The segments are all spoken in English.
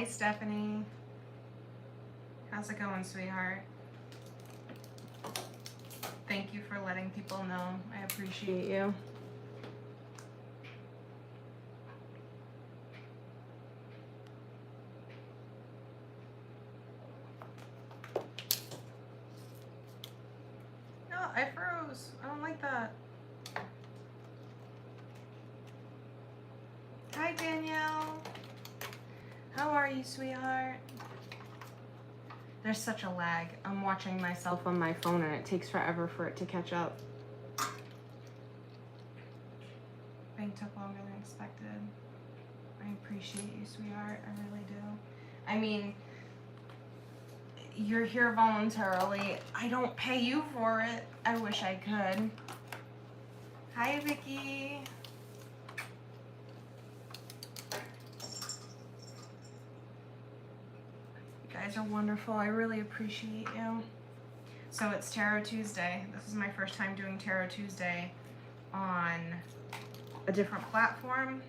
Hi, Stephanie. How's it going, sweetheart? Thank you for letting people know. I appreciate you. No, I froze. I don't like that. Hi, Danielle. How are you, sweetheart? There's such a lag. I'm watching myself on my phone and it takes forever for it to catch up. Bank took longer than expected. I appreciate you, sweetheart. I really do. I mean, you're here voluntarily. I don't pay you for it. I wish I could. Hi, Vicky. You guys are wonderful. I really appreciate you. So it's Tarot Tuesday. This is my first time doing Tarot Tuesday on a different platform.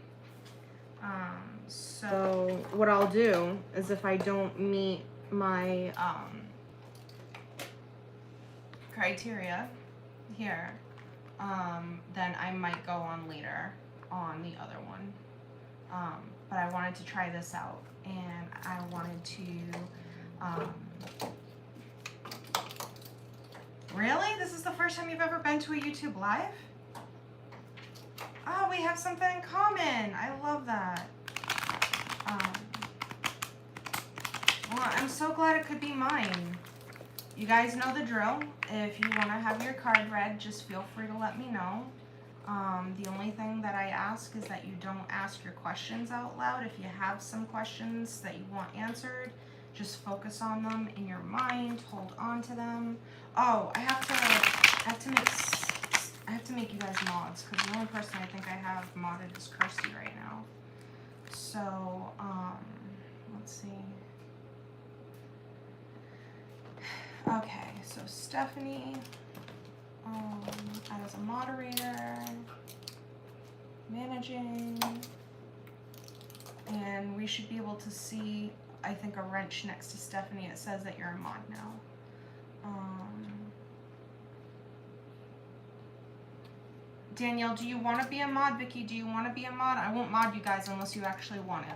So what I'll do is if I don't meet my criteria here, then I might go on later on the other one. But I wanted to try this out, and I wanted to really? This is the first time you've ever been to a YouTube Live? Oh, we have something in common. I love that. Well, I'm so glad it could be mine. You guys know the drill. If you want to have your card read, just feel free to let me know. The only thing that I ask is that you don't ask your questions out loud. If you have some questions that you want answered, just focus on them in your mind. Hold on to them. Oh, I have to make you guys mods, because the only person I think I have modded is Kirsty right now. So, let's see. Okay, so Stephanie, as a moderator, managing, and we should be able to see, I think, a wrench next to Stephanie. It says that you're a mod now. Danielle, do you want to be a mod? Vicky, do you want to be a mod? I won't mod you guys unless you actually want it.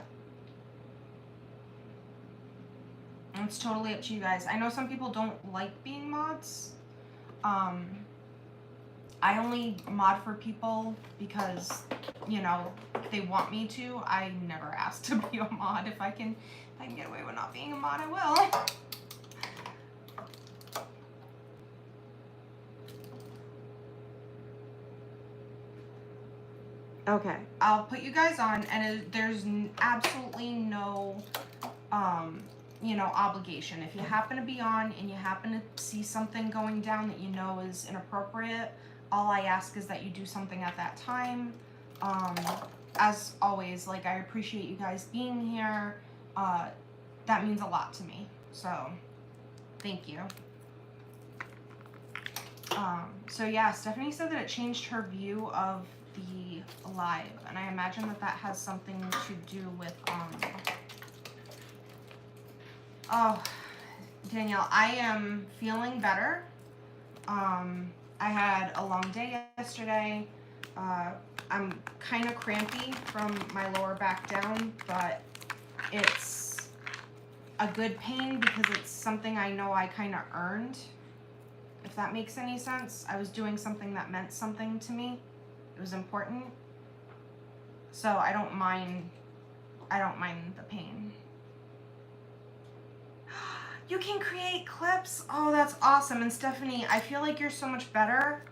It's totally up to you guys. I know some people don't like being mods. I only mod for people because, you know, they want me to. I never asked to be a mod. If I can get away with not being a mod, I will. Okay, I'll put you guys on, and there's absolutely no, you know, obligation. If you happen to be on and you happen to see something going down that you know is inappropriate, all I ask is that you do something at that time. As always, like, I appreciate you guys being here. That means a lot to me, so thank you. So yeah, Stephanie said that it changed her view of the live, and I imagine that that has something to do with oh, Danielle, I am feeling better. I had a long day yesterday. I'm kind of crampy from my lower back down, but it's a good pain because it's something I know I kind of earned, if that makes any sense. I was doing something that meant something to me. It was important. So I don't mind the pain. You can create clips. Oh, that's awesome. And Stephanie, I feel like you're so much better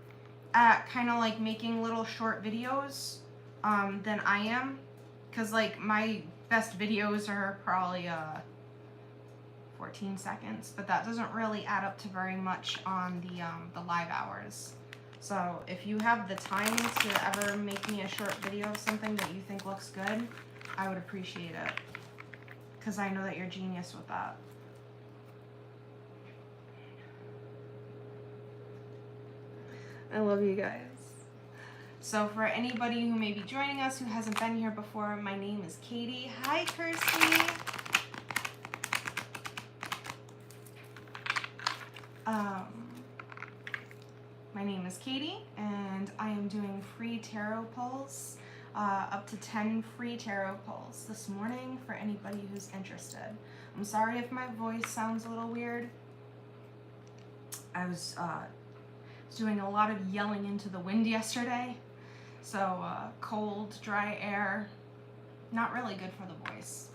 at kind of like making little short videos than I am. Cause like my best videos are probably 14 seconds, but that doesn't really add up to very much on the live hours. So if you have the time to ever make me a short video of something that you think looks good, I would appreciate it. Because I know that you're genius with that. I love you guys. So for anybody who may be joining us who hasn't been here before, my name is Katie. Hi, Kirsty. Um, my name is Katie, and I am doing free tarot pulls, up to 10 free tarot pulls this morning for anybody who's interested. I'm sorry if my voice sounds a little weird. I was doing a lot of yelling into the wind yesterday, so cold, dry air, not really good for the voice.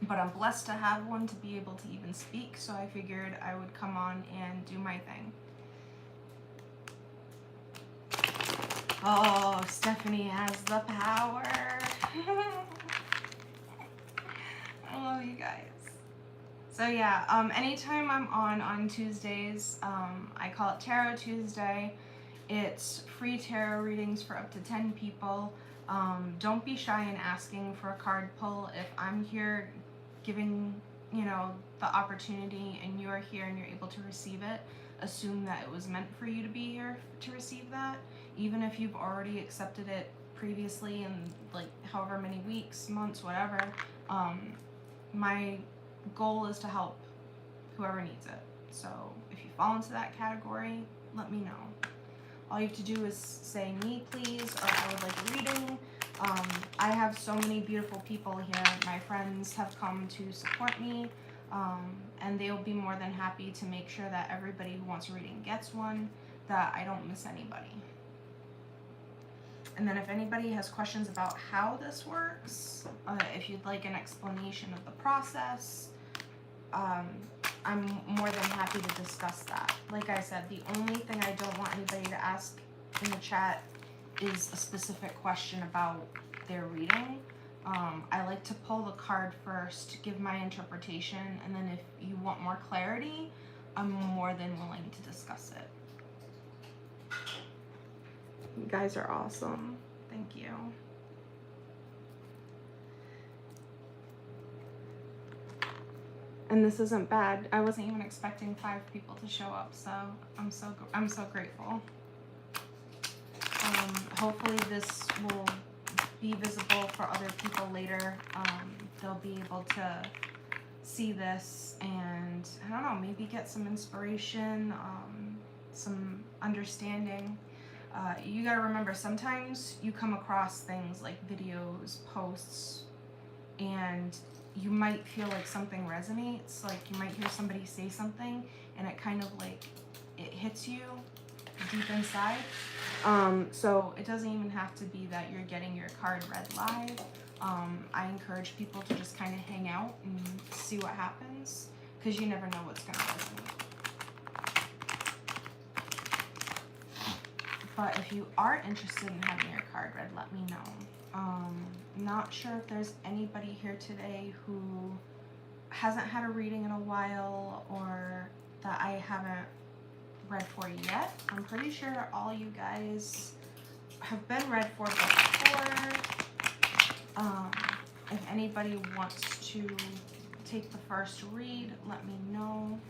But I'm blessed to have one to be able to even speak, so I figured I would come on and do my thing. Oh, Stephanie has the power. I love you guys. So yeah, anytime I'm on Tuesdays, I call it Tarot Tuesday. It's free tarot readings for up to 10 people. Don't be shy in asking for a card pull. If I'm here giving, you know, the opportunity and you're here and you're able to receive it, assume that it was meant for you to be here to receive that. Even if you've already accepted it previously in like however many weeks, months, whatever, my goal is to help whoever needs it. So if you fall into that category, let me know. All you have to do is say me please, or I would like a reading. I have so many beautiful people here. My friends have come to support me, and they'll be more than happy to make sure that everybody who wants a reading gets one, that I don't miss anybody. And then if anybody has questions about how this works, if you'd like an explanation of the process, I'm more than happy to discuss that. Like I said, the only thing I don't want anybody to ask in the chat is a specific question about their reading. I like to pull the card first, give my interpretation, and then if you want more clarity, I'm more than willing to discuss it. You guys are awesome. Thank you. And this isn't bad. I wasn't even expecting 5 people to show up, so I'm so grateful. Hopefully this will be visible for other people later. They'll be able to see this and, I don't know, maybe get some inspiration, some understanding. You gotta remember, sometimes you come across things like videos, posts, and you might feel like something resonates, like you might hear somebody say something and it kind of like, it hits you deep inside. So it doesn't even have to be that you're getting your card read live. I encourage people to just kind of hang out and see what happens, because you never know what's gonna resonate. But if you are interested in having your card read, let me know. Not sure if there's anybody here today who hasn't had a reading in a while or that I haven't read for yet. I'm pretty sure all you guys have been read for before. If anybody wants to take the first read, let me know.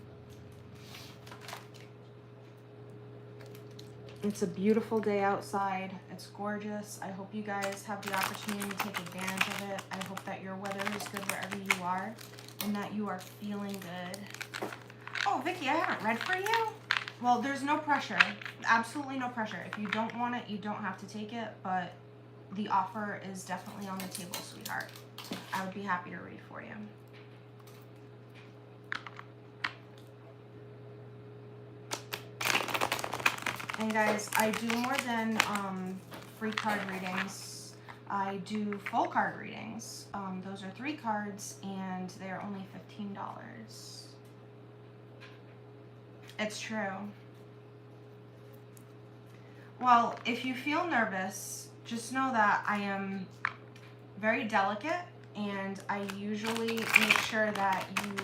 It's a beautiful day outside. It's gorgeous. I hope you guys have the opportunity to take advantage of it. I hope that your weather is good wherever you are and that you are feeling good. Oh, Vicky, I haven't read for you? Well, there's no pressure. Absolutely no pressure. If you don't want it, you don't have to take it, but the offer is definitely on the table, sweetheart. I would be happy to read for you. And guys, I do more than free card readings. I do full card readings. Those are 3 cards and they're only $15. It's true. Well, if you feel nervous, just know that I am very delicate and I usually make sure that you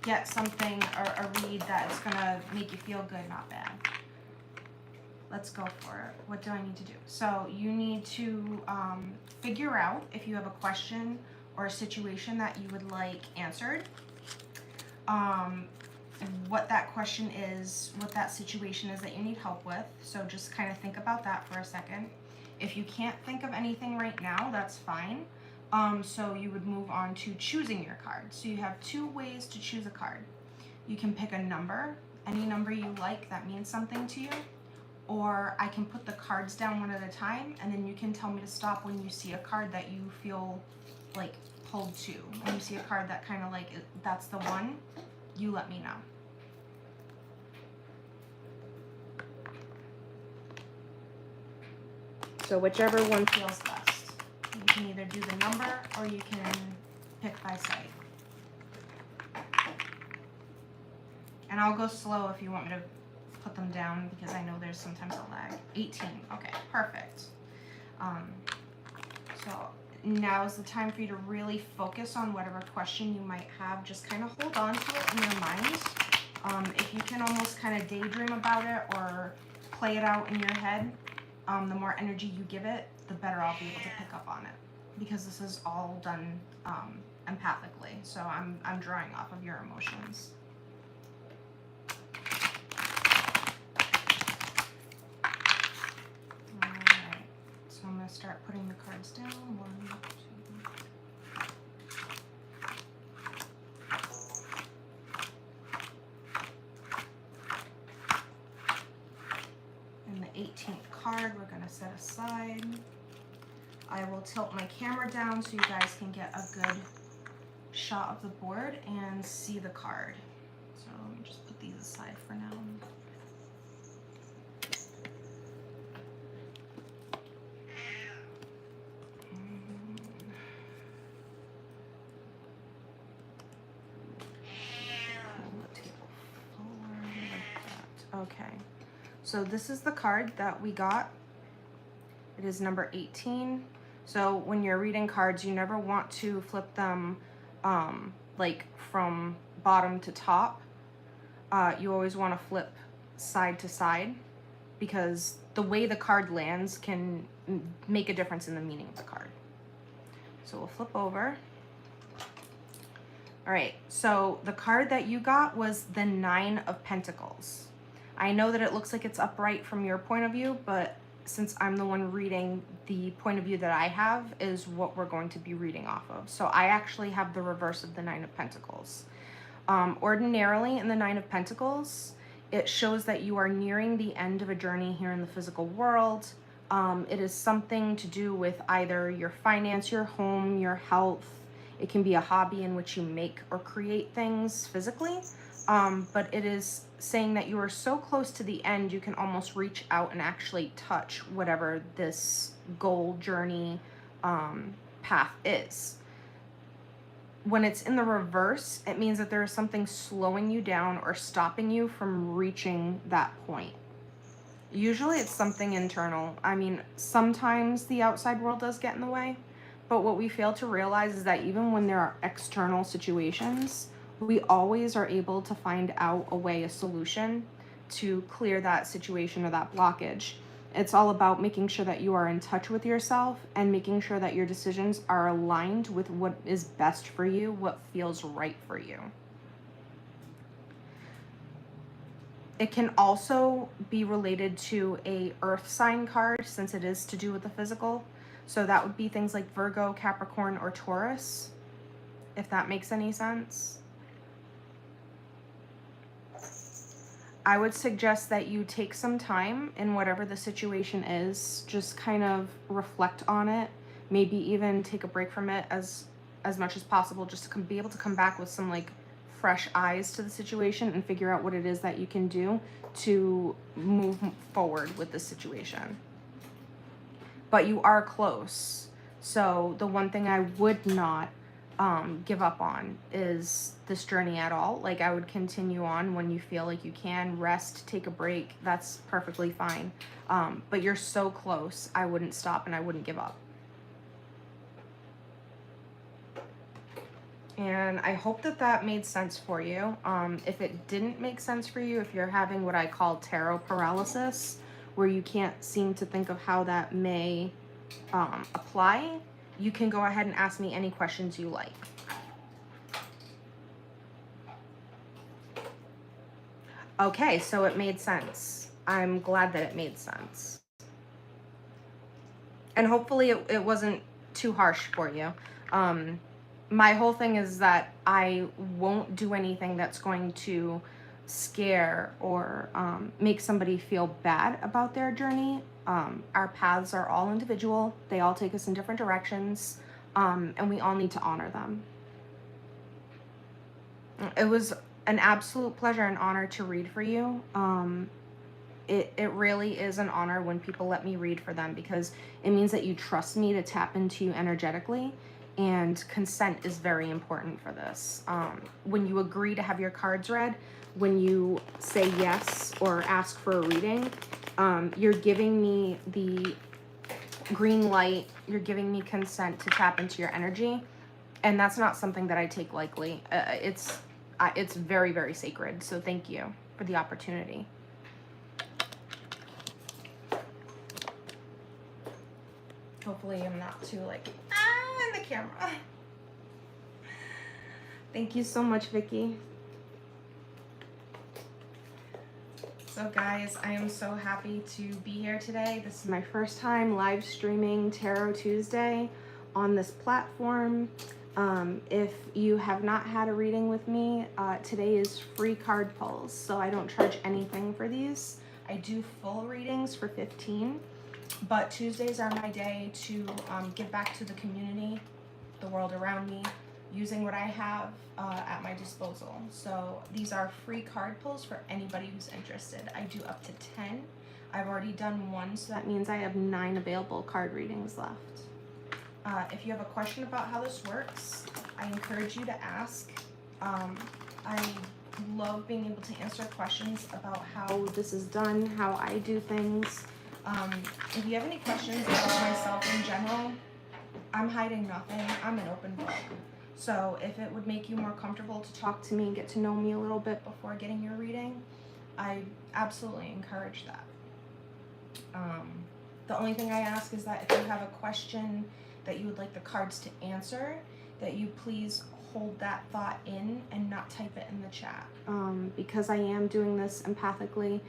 get something or a read that is gonna make you feel good, not bad. Let's go for it. What do I need to do? So you need to figure out if you have a question or a situation that you would like answered, what that question is, what that situation is that you need help with. So just kind of think about that for a second. If you can't think of anything right now, that's fine. So you would move on to choosing your card. So you have 2 ways to choose a card. You can pick a number any number you like that means something to you, or I can put the cards down one at a time, and then you can tell me to stop when you see a card that you feel like pulled to. When you see a card that kind of like, that's the one, you let me know. So whichever one feels best. You can either do the number or you can pick by sight. And I'll go slow if you want me to put them down, because I know there's sometimes a lag. 18, okay, perfect. So now is the time for you to really focus on whatever question you might have. Just kind of hold on to it in your mind. If you can almost kind of daydream about it or play it out in your head, the more energy you give it, the better I'll be able to pick up on it, because this is all done empathically. So I'm drawing off of your emotions. Alright, so I'm going to start putting the cards down. 1, 2. And the 18th card we're going to set aside. I will tilt my camera down so you guys can get a good shot of the board and see the card. So let me just put these aside for now. Okay, so this is the card that we got. It is number 18. So when you're reading cards, you never want to flip them like from bottom to top. You always want to flip side to side, because the way the card lands can make a difference in the meaning of the card. So we'll flip over. All right, so the card that you got was the 9 of Pentacles. I know that it looks like it's upright from your point of view, but since I'm the one reading, the point of view that I have is what we're going to be reading off of. So I actually have the reverse of the 9 of Pentacles. Ordinarily in the 9 of Pentacles, it shows that you are nearing the end of a journey here in the physical world. It is something to do with either your finance, your home, your health. It can be a hobby in which you make or create things physically. But it is saying that you are so close to the end, you can almost reach out and actually touch whatever this goal, journey, path is. When it's in the reverse, it means that there is something slowing you down or stopping you from reaching that point. Usually it's something internal. I mean, sometimes the outside world does get in the way, but what we fail to realize is that even when there are external situations, we always are able to find out a way, a solution to clear that situation or that blockage. It's all about making sure that you are in touch with yourself and making sure that your decisions are aligned with what is best for you, what feels right for you. It can also be related to a earth sign card, since it is to do with the physical. So that would be things like Virgo, Capricorn, or Taurus, if that makes any sense. I would suggest that you take some time in whatever the situation is, just kind of reflect on it, maybe even take a break from it as much as possible, just to be able to come back with some like fresh eyes to the situation and figure out what it is that you can do to move forward with the situation. But you are close. So the one thing I would not give up on is this journey at all. Like, I would continue on when you feel like you can rest, take a break. That's perfectly fine. But you're so close. I wouldn't stop and I wouldn't give up. And I hope that that made sense for you. If it didn't make sense for you, if you're having what I call tarot paralysis, where you can't seem to think of how that may apply, you can go ahead and ask me any questions you like. Okay, so it made sense. I'm glad that it made sense. And hopefully it wasn't too harsh for you. My whole thing is that I won't do anything that's going to scare or make somebody feel bad about their journey. Our paths are all individual. They all take us in different directions, and we all need to honor them. It was an absolute pleasure and honor to read for you. It really is an honor when people let me read for them, because it means that you trust me to tap into you energetically, and consent is very important for this. When you agree to have your cards read, when you say yes or ask for a reading, you're giving me the green light, you're giving me consent to tap into your energy, and that's not something that I take lightly. It's very, very sacred, so thank you for the opportunity. Hopefully I'm not too like, in the camera. Thank you so much, Vicky. So guys, I am so happy to be here today. This is my first time live streaming Tarot Tuesday on this platform. If you have not had a reading with me, today is free card pulls, so I don't charge anything for these. I do full readings for $15, but Tuesdays are my day to give back to the community, the world around me, using what I have at my disposal. So these are free card pulls for anybody who's interested. I do up to 10. I've already done one, so that means I have 9 available card readings left. If you have a question about how this works, I encourage you to ask. I love being able to answer questions about how this is done, how I do things. If you have any questions about myself in general, I'm hiding nothing. I'm an open book. So if it would make you more comfortable to talk to me and get to know me a little bit before getting your reading, I absolutely encourage that. The only thing I ask is that if you have a question that you would like the cards to answer, that you please hold that thought in and not type it in the chat. Because I am doing this empathically,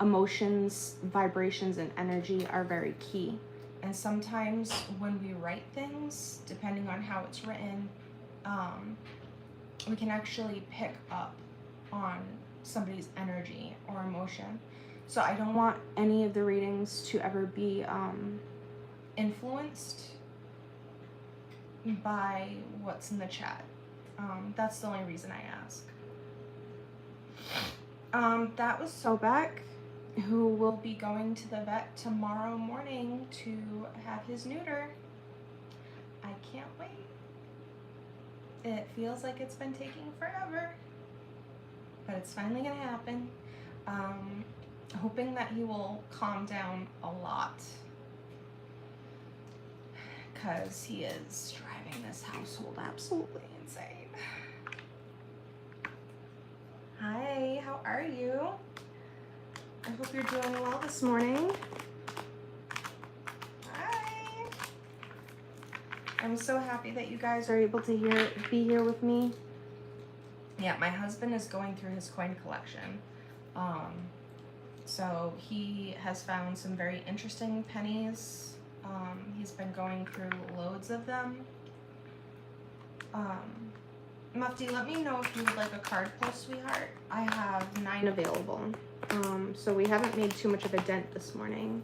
emotions, vibrations, and energy are very key. And sometimes when we write things, depending on how it's written, we can actually pick up on somebody's energy or emotion. So I don't want any of the readings to ever be influenced by what's in the chat. That's the only reason I ask. That was Sobek, who will be going to the vet tomorrow morning to have his neuter. I can't wait. It feels like it's been taking forever, but it's finally gonna happen. Hoping that he will calm down a lot, because he is driving this household absolutely insane. Hi, how are you? I hope you're doing well this morning. Hi. I'm so happy that you guys are able to be here with me. Yeah, my husband is going through his coin collection. So he has found some very interesting pennies. He's been going through loads of them. Mufti, let me know if you would like a card pull, sweetheart. I have 9 available. So we haven't made too much of a dent this morning.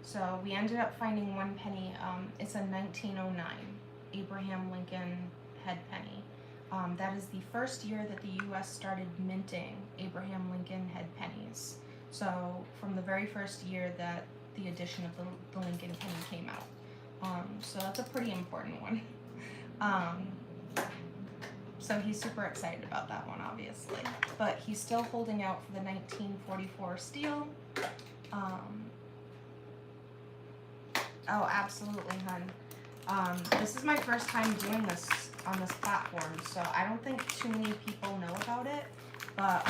So we ended up finding one penny. It's a 1909 Abraham Lincoln head penny. That is the first year that the U.S. started minting Abraham Lincoln head pennies. So from the very first year that the edition of the Lincoln penny came out. So that's a pretty important one. So he's super excited about that one, obviously. But he's still holding out for the 1944 steel. Oh, absolutely, hun. This is my first time doing this on this platform, so I don't think too many people know about it. But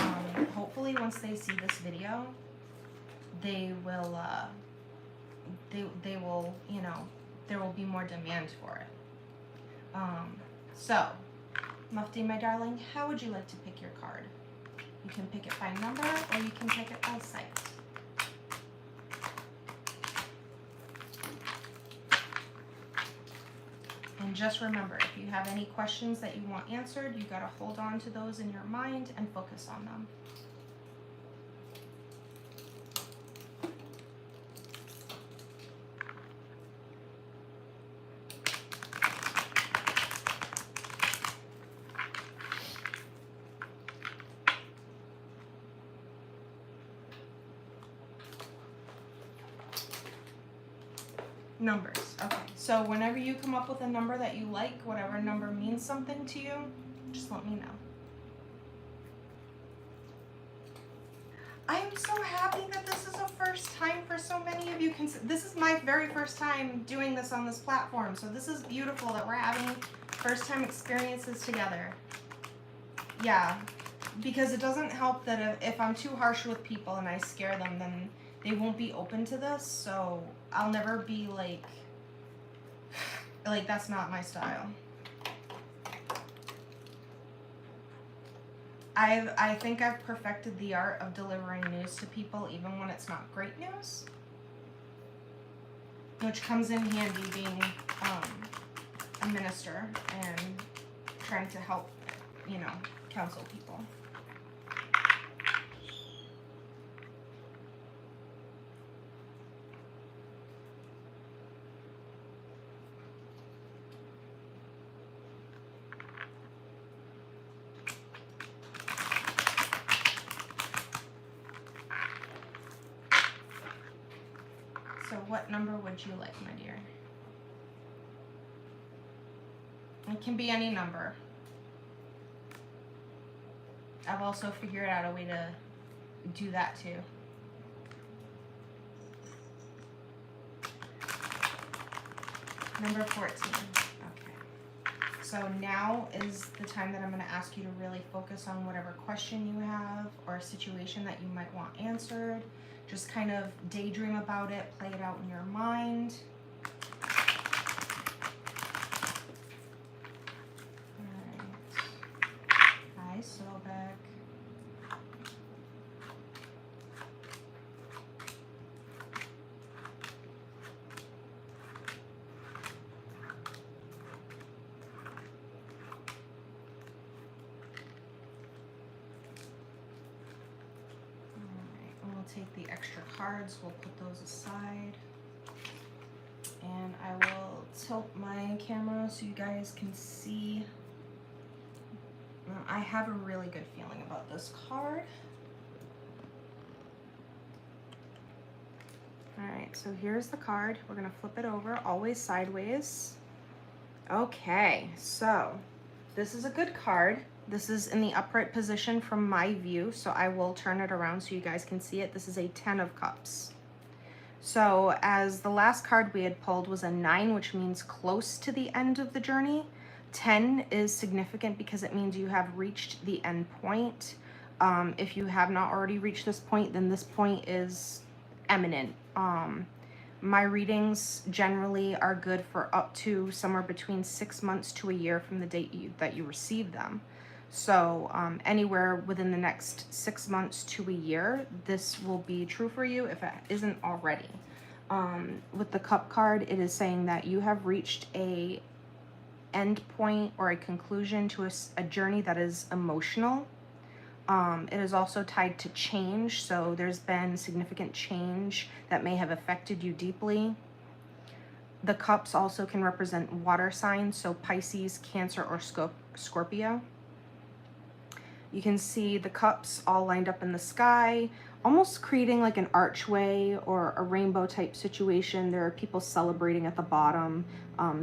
hopefully, once they see this video, they will. They will, you know, there will be more demand for it. So, Mufti, my darling, how would you like to pick your card? You can pick it by number, or you can pick it by sight. And just remember, if you have any questions that you want answered, you gotta hold on to those in your mind and focus on them. Numbers. Okay, so whenever you come up with a number that you like, whatever number means something to you, just let me know. I am so happy that this is a first time for so many of you. This is my very first time doing this on this platform, so this is beautiful that we're having first time experiences together. Yeah, because it doesn't help that if I'm too harsh with people and I scare them, then they won't be open to this, so I'll never be like that's not my style. I think I've perfected the art of delivering news to people even when it's not great news, which comes in handy being a minister and trying to help, counsel people. So what number would you like, my dear? It can be any number. I've also figured out a way to do that too. Number 14. Okay. So now is the time that I'm going to ask you to really focus on whatever question you have or a situation that you might want answered. Just kind of daydream about it, play it out in your mind. Hi, Sobek. Take the extra cards, we'll put those aside, and I will tilt my camera so you guys can see. I have a really good feeling about this card. Alright, so here's the card. We're going to flip it over, always sideways. Okay, so this is a good card. This is in the upright position from my view, so I will turn it around so you guys can see it. This is a 10 of Cups. So as the last card we had pulled was a 9, which means close to the end of the journey. 10 is significant because it means you have reached the end point. If you have not already reached this point, then this point is imminent. My readings generally are good for up to somewhere between 6 months to a year from the date that you receive them. So anywhere within the next 6 months to a year, this will be true for you if it isn't already. With the Cup card, it is saying that you have reached a end point or a conclusion to a journey that is emotional. It is also tied to change, so there's been significant change that may have affected you deeply. The Cups also can represent water signs, so Pisces, Cancer, or Scorpio. You can see the cups all lined up in the sky, almost creating like an archway or a rainbow type situation. There are people celebrating at the bottom.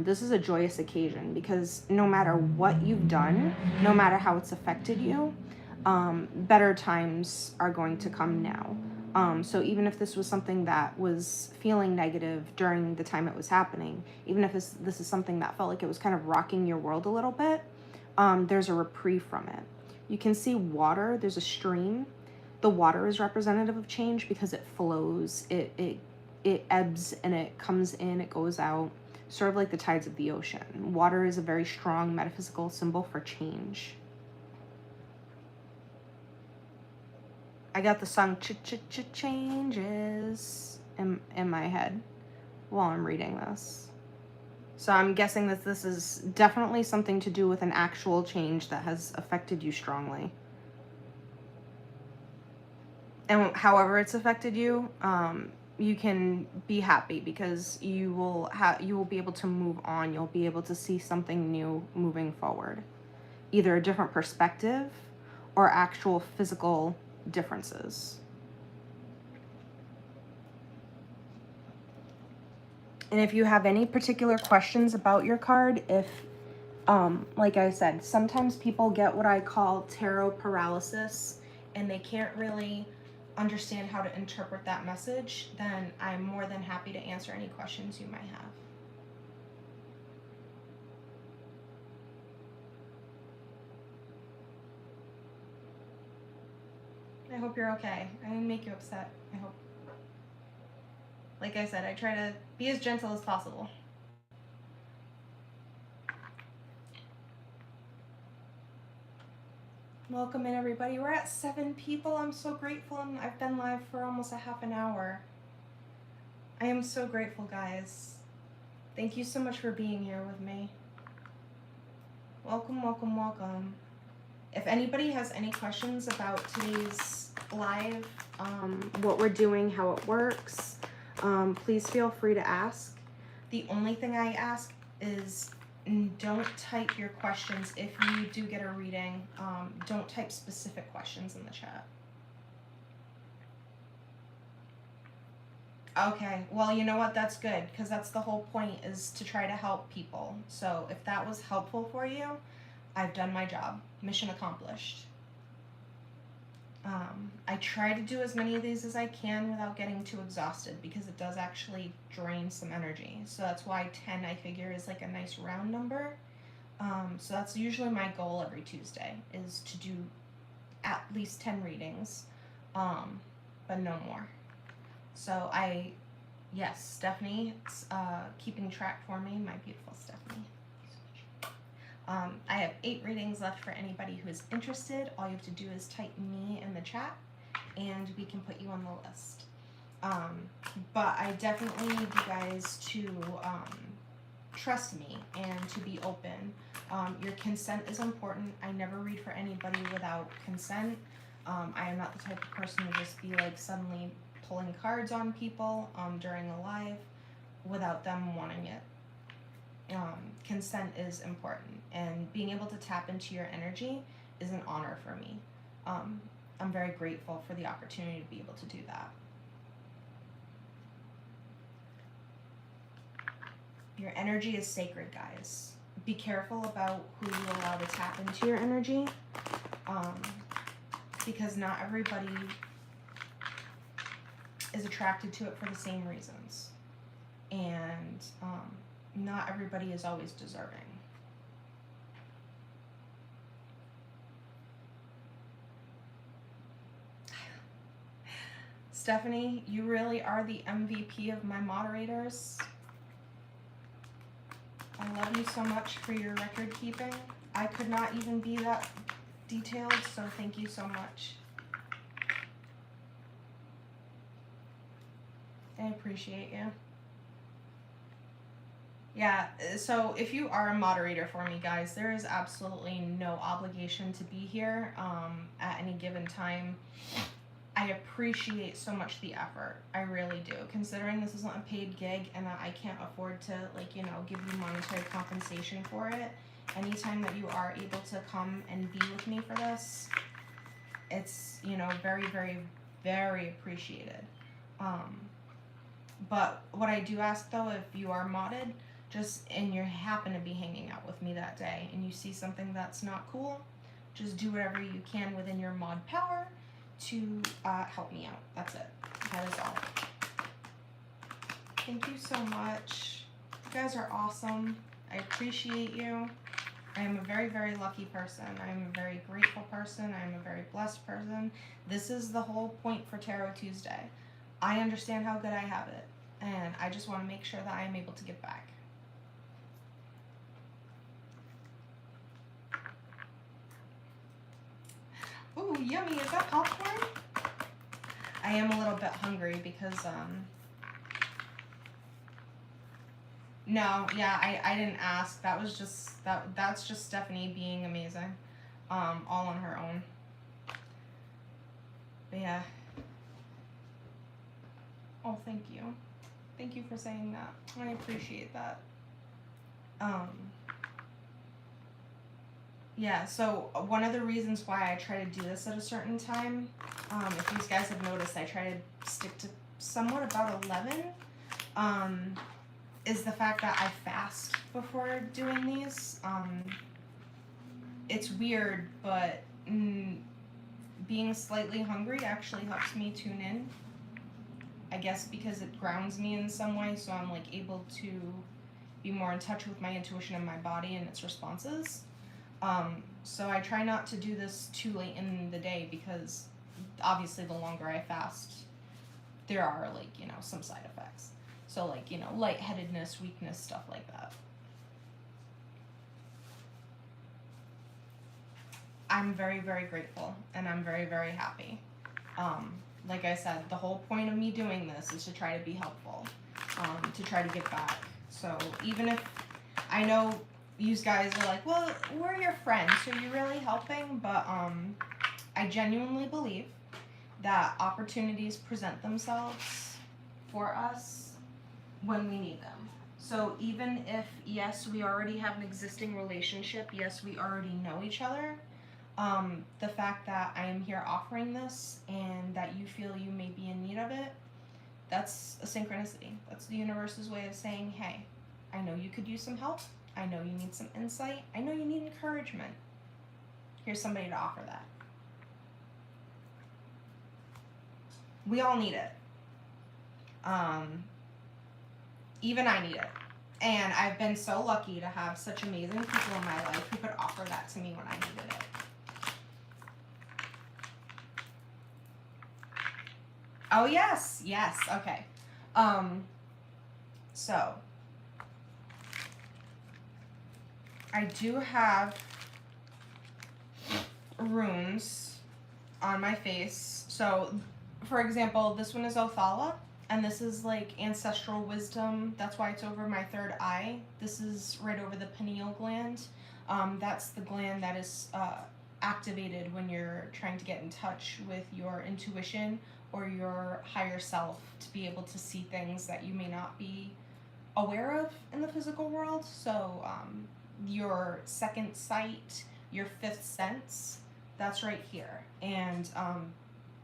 This is a joyous occasion because no matter what you've done, no matter how it's affected you, better times are going to come now. So even if this was something that was feeling negative during the time it was happening, even if this is something that felt like it was kind of rocking your world a little bit, there's a reprieve from it. You can see water, there's a stream. The water is representative of change because it flows, it ebbs and it comes in, it goes out, sort of like the tides of the ocean. Water is a very strong metaphysical symbol for change. I got the song Changes in my head while I'm reading this. So I'm guessing that this is definitely something to do with an actual change that has affected you strongly. And however it's affected you, you can be happy because you will be able to move on. You'll be able to see something new moving forward. Either a different perspective or actual physical differences. And if you have any particular questions about your card, like I said, sometimes people get what I call tarot paralysis and they can't really understand how to interpret that message, then I'm more than happy to answer any questions you might have. I hope you're okay. I didn't make you upset. I hope. Like I said, I try to be as gentle as possible. Welcome in, everybody. We're at 7 people. I'm so grateful, and I've been live for almost a half an hour. I am so grateful, guys. Thank you so much for being here with me. Welcome, welcome, welcome. If anybody has any questions about today's live, what we're doing, how it works, please feel free to ask. The only thing I ask is don't type your questions. If you do get a reading, don't type specific questions in the chat. Okay, well, you know what? That's good, because that's the whole point, is to try to help people. So if that was helpful for you, I've done my job. Mission accomplished. I try to do as many of these as I can without getting too exhausted, because it does actually drain some energy. So that's why 10, I figure, is like a nice round number. So that's usually my goal every Tuesday, is to do at least 10 readings, but no more. So yes, Stephanie, it's keeping track for me, my beautiful Stephanie. I have 8 readings left for anybody who is interested. All you have to do is type me in the chat, and we can put you on the list. But I definitely need you guys to trust me and to be open. Your consent is important. I never read for anybody without consent. I am not the type of person to just be like suddenly pulling cards on people during a live without them wanting it. Consent is important, and being able to tap into your energy is an honor for me. I'm very grateful for the opportunity to be able to do that. Your energy is sacred, guys. Be careful about who you allow to tap into your energy, because not everybody is attracted to it for the same reasons, and not everybody is always deserving. Stephanie, you really are the MVP of my moderators. I love you so much for your record keeping. I could not even be that detailed, so thank you so much. I appreciate you. Yeah, so if you are a moderator for me, guys, there is absolutely no obligation to be here at any given time. I appreciate so much the effort. I really do. Considering this isn't a paid gig and I can't afford to, like, you know, give you monetary compensation for it, anytime that you are able to come and be with me for this, it's, you know, very, very, very appreciated. But what I do ask, though, if you are modded, and you happen to be hanging out with me that day and you see something that's not cool, just do whatever you can within your mod power to help me out. That's it. That is all. Thank you so much. You guys are awesome. I appreciate you. I am a very, very lucky person. I am a very grateful person. I am a very blessed person. This is the whole point for Tarot Tuesday. I understand how good I have it, and I just want to make sure that I am able to give back. Ooh, yummy. Is that popcorn? I am a little bit hungry because, No, yeah, I didn't ask. That was just that's just Stephanie being amazing. All on her own. But yeah. Oh, thank you. Thank you for saying that. I appreciate that. Um yeah, so one of the reasons why I try to do this at a certain time, if you guys have noticed, I try to stick to somewhat about 11, is the fact that I fast before doing these. It's weird, but being slightly hungry actually helps me tune in. I guess because it grounds me in some way, so I'm like able to be more in touch with my intuition and my body and its responses. So I try not to do this too late in the day because obviously the longer I fast, there are like, some side effects. So like, lightheadedness, weakness, stuff like that. I'm very, very grateful and I'm very, very happy. Like I said, the whole point of me doing this is to try to be helpful, to try to give back. So even if I know you guys are like, well, we're your friends, so you're really helping, but I genuinely believe that opportunities present themselves for us when we need them. So even if, yes, we already have an existing relationship, yes, we already know each other, the fact that I am here offering this and that you feel you may be in need of it, that's a synchronicity. That's the universe's way of saying, hey, I know you could use some help. I know you need some insight. I know you need encouragement. Here's somebody to offer that. We all need it. Even I need it. And I've been so lucky to have such amazing people in my life who could offer that to me when I needed it. Oh, yes. Yes. Okay. So I do have runes on my face. So, for example, this one is Othala, and this is like ancestral wisdom. That's why it's over my third eye. This is right over the pineal gland. That's the gland that is activated when you're trying to get in touch with your intuition or your higher self to be able to see things that you may not be aware of in the physical world. So your second sight, your fifth sense, that's right here. And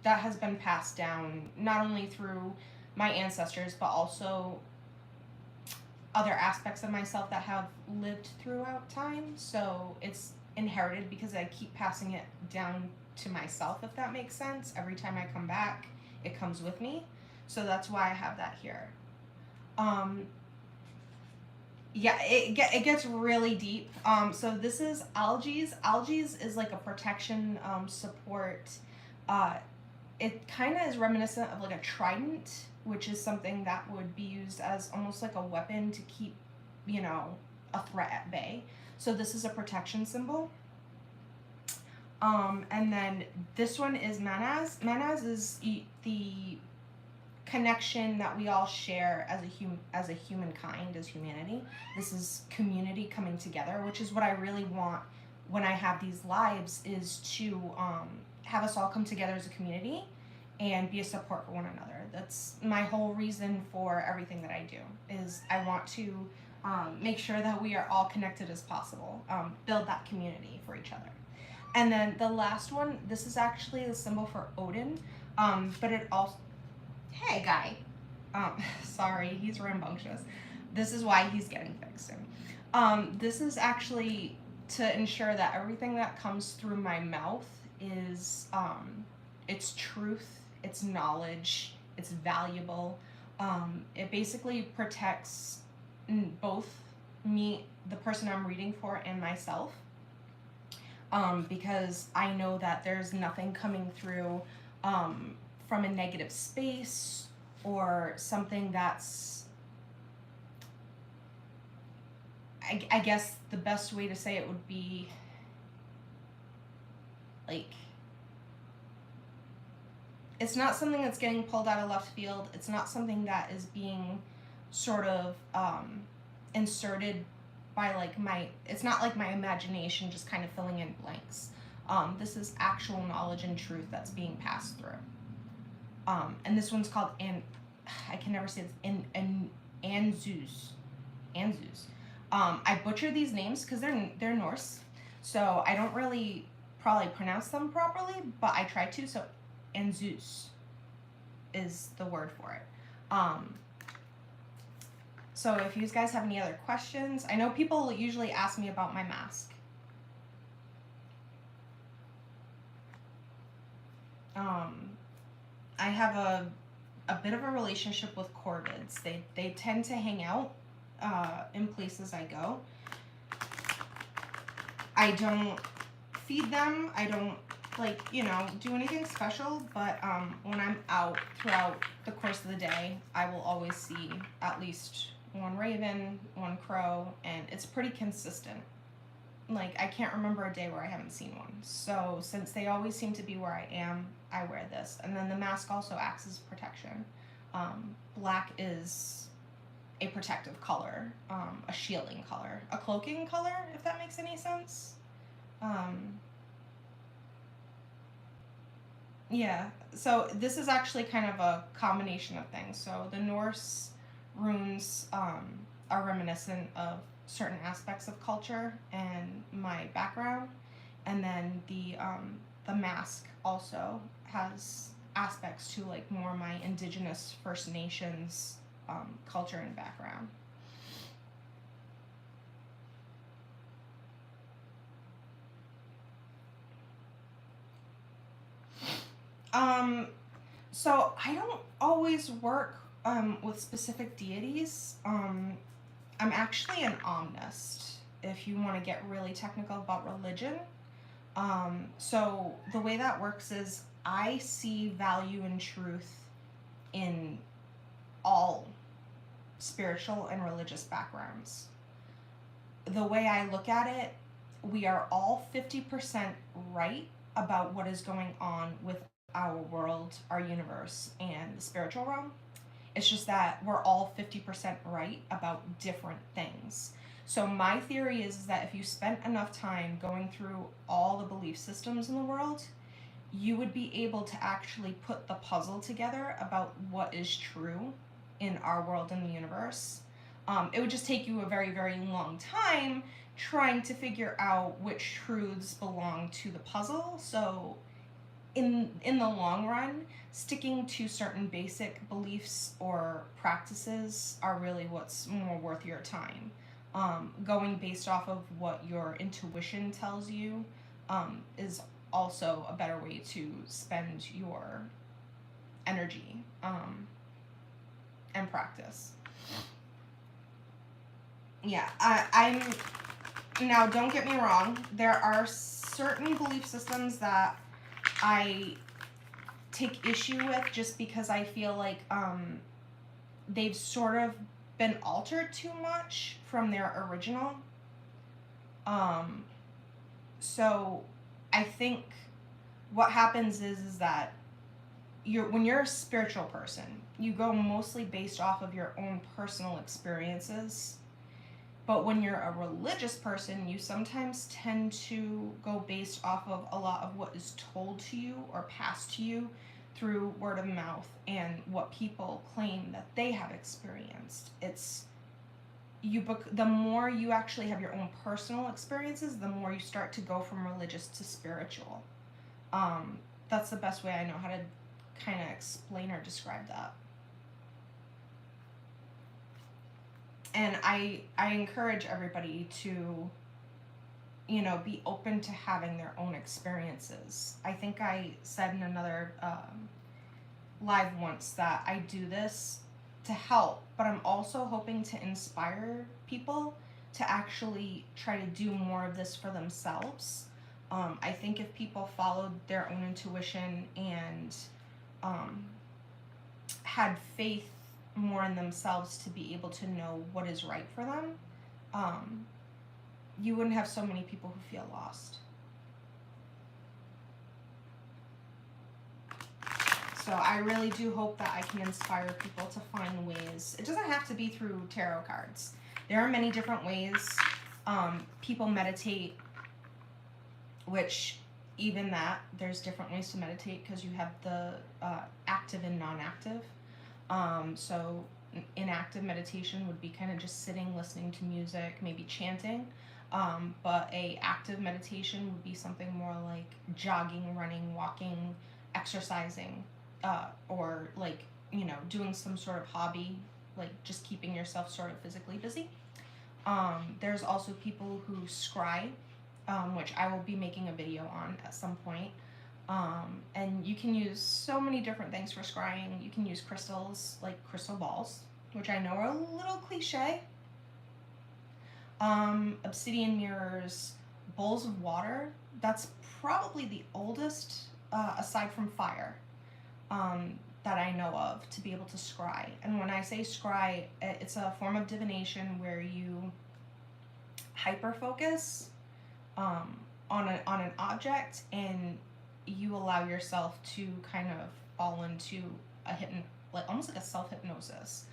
that has been passed down not only through my ancestors, but also other aspects of myself that have lived throughout time. So it's inherited because I keep passing it down to myself, if that makes sense. Every time I come back, it comes with me. So that's why I have that here. Yeah, it gets really deep. So this is Algies. Algies is like a protection support. It kind of is reminiscent of like a trident, which is something that would be used as almost like a weapon to keep, a threat at bay. So this is a protection symbol. And then this one is Manaz. Manaz is the connection that we all share as a humankind, as humanity. This is community coming together, which is what I really want when I have these lives, is to have us all come together as a community and be a support for one another. That's my whole reason for everything that I do, is I want to make sure that we are all connected as possible, build that community for each other. And then the last one, this is actually the symbol for Odin, but it also, hey guy, sorry, he's rambunctious. This is why he's getting fixed soon. This is actually to ensure that everything that comes through my mouth is, it's truth, it's knowledge, it's valuable. It basically protects both me, the person I'm reading for, and myself. Because I know that there's nothing coming through from a negative space or something that's, I guess the best way to say it would be like, it's not something that's getting pulled out of left field. It's not something that is being sort of inserted by like it's not like my imagination just kind of filling in blanks. This is actual knowledge and truth that's being passed through. And this one's called I can never say this, Anzuz. Anzuz. I butcher these names because they're Norse, so I don't really probably pronounce them properly, but I try to. So Anzuz is the word for it. So if you guys have any other questions, I know people usually ask me about my mask. I have a bit of a relationship with corvids. They tend to hang out in places I go. I don't feed them. I don't do anything special, but when I'm out throughout the course of the day, I will always see at least one raven, one crow, and it's pretty consistent. Like, I can't remember a day where I haven't seen one. So since they always seem to be where I am, I wear this. And then the mask also acts as protection. Black is a protective color, a shielding color, a cloaking color, if that makes any sense. Yeah, so this is actually kind of a combination of things. So the Norse runes are reminiscent of certain aspects of culture and my background, and then the mask also has aspects to like more my indigenous First Nations culture and background. So I don't always work with specific deities. I'm actually an omnist, if you want to get really technical about religion. So the way that works is I see value and truth in all spiritual and religious backgrounds. The way I look at it, we are all 50% right about what is going on with our world, our universe, and the spiritual realm. It's just that we're all 50% right about different things. So my theory is that if you spent enough time going through all the belief systems in the world, you would be able to actually put the puzzle together about what is true in our world and the universe. It would just take you a very, very long time trying to figure out which truths belong to the puzzle. So in the long run, sticking to certain basic beliefs or practices are really what's more worth your time. Going based off of what your intuition tells you is also a better way to spend your energy and practice. Yeah, I'm now. Don't get me wrong. There are certain belief systems that I take issue with just because I feel like they've sort of been altered too much from their original. So I think what happens is that when you're a spiritual person, you go mostly based off of your own personal experiences. But when you're a religious person, you sometimes tend to go based off of a lot of what is told to you or passed to you through word of mouth and what people claim that they have experienced. The more you actually have your own personal experiences, the more you start to go from religious to spiritual. That's the best way I know how to kind of explain or describe that. And I encourage everybody to, be open to having their own experiences. I think I said in another live once that I do this to help, but I'm also hoping to inspire people to actually try to do more of this for themselves. I think if people followed their own intuition and had faith more in themselves to be able to know what is right for them, you wouldn't have so many people who feel lost. So I really do hope that I can inspire people to find ways. It doesn't have to be through tarot cards. There are many different ways people meditate, which even that, there's different ways to meditate because you have the active and non-active. So inactive meditation would be kind of just sitting, listening to music, maybe chanting. But a active meditation would be something more like jogging, running, walking, exercising, or like, you know, doing some sort of hobby, like just keeping yourself sort of physically busy. There's also people who scry, which I will be making a video on at some point. And you can use so many different things for scrying. You can use crystals, like crystal balls, which I know are a little cliche. Obsidian mirrors, bowls of water. That's probably the oldest, aside from fire, that I know of to be able to scry. And when I say scry, it's a form of divination where you hyper focus on an object, and you allow yourself to kind of fall into like almost like a self hypnosis.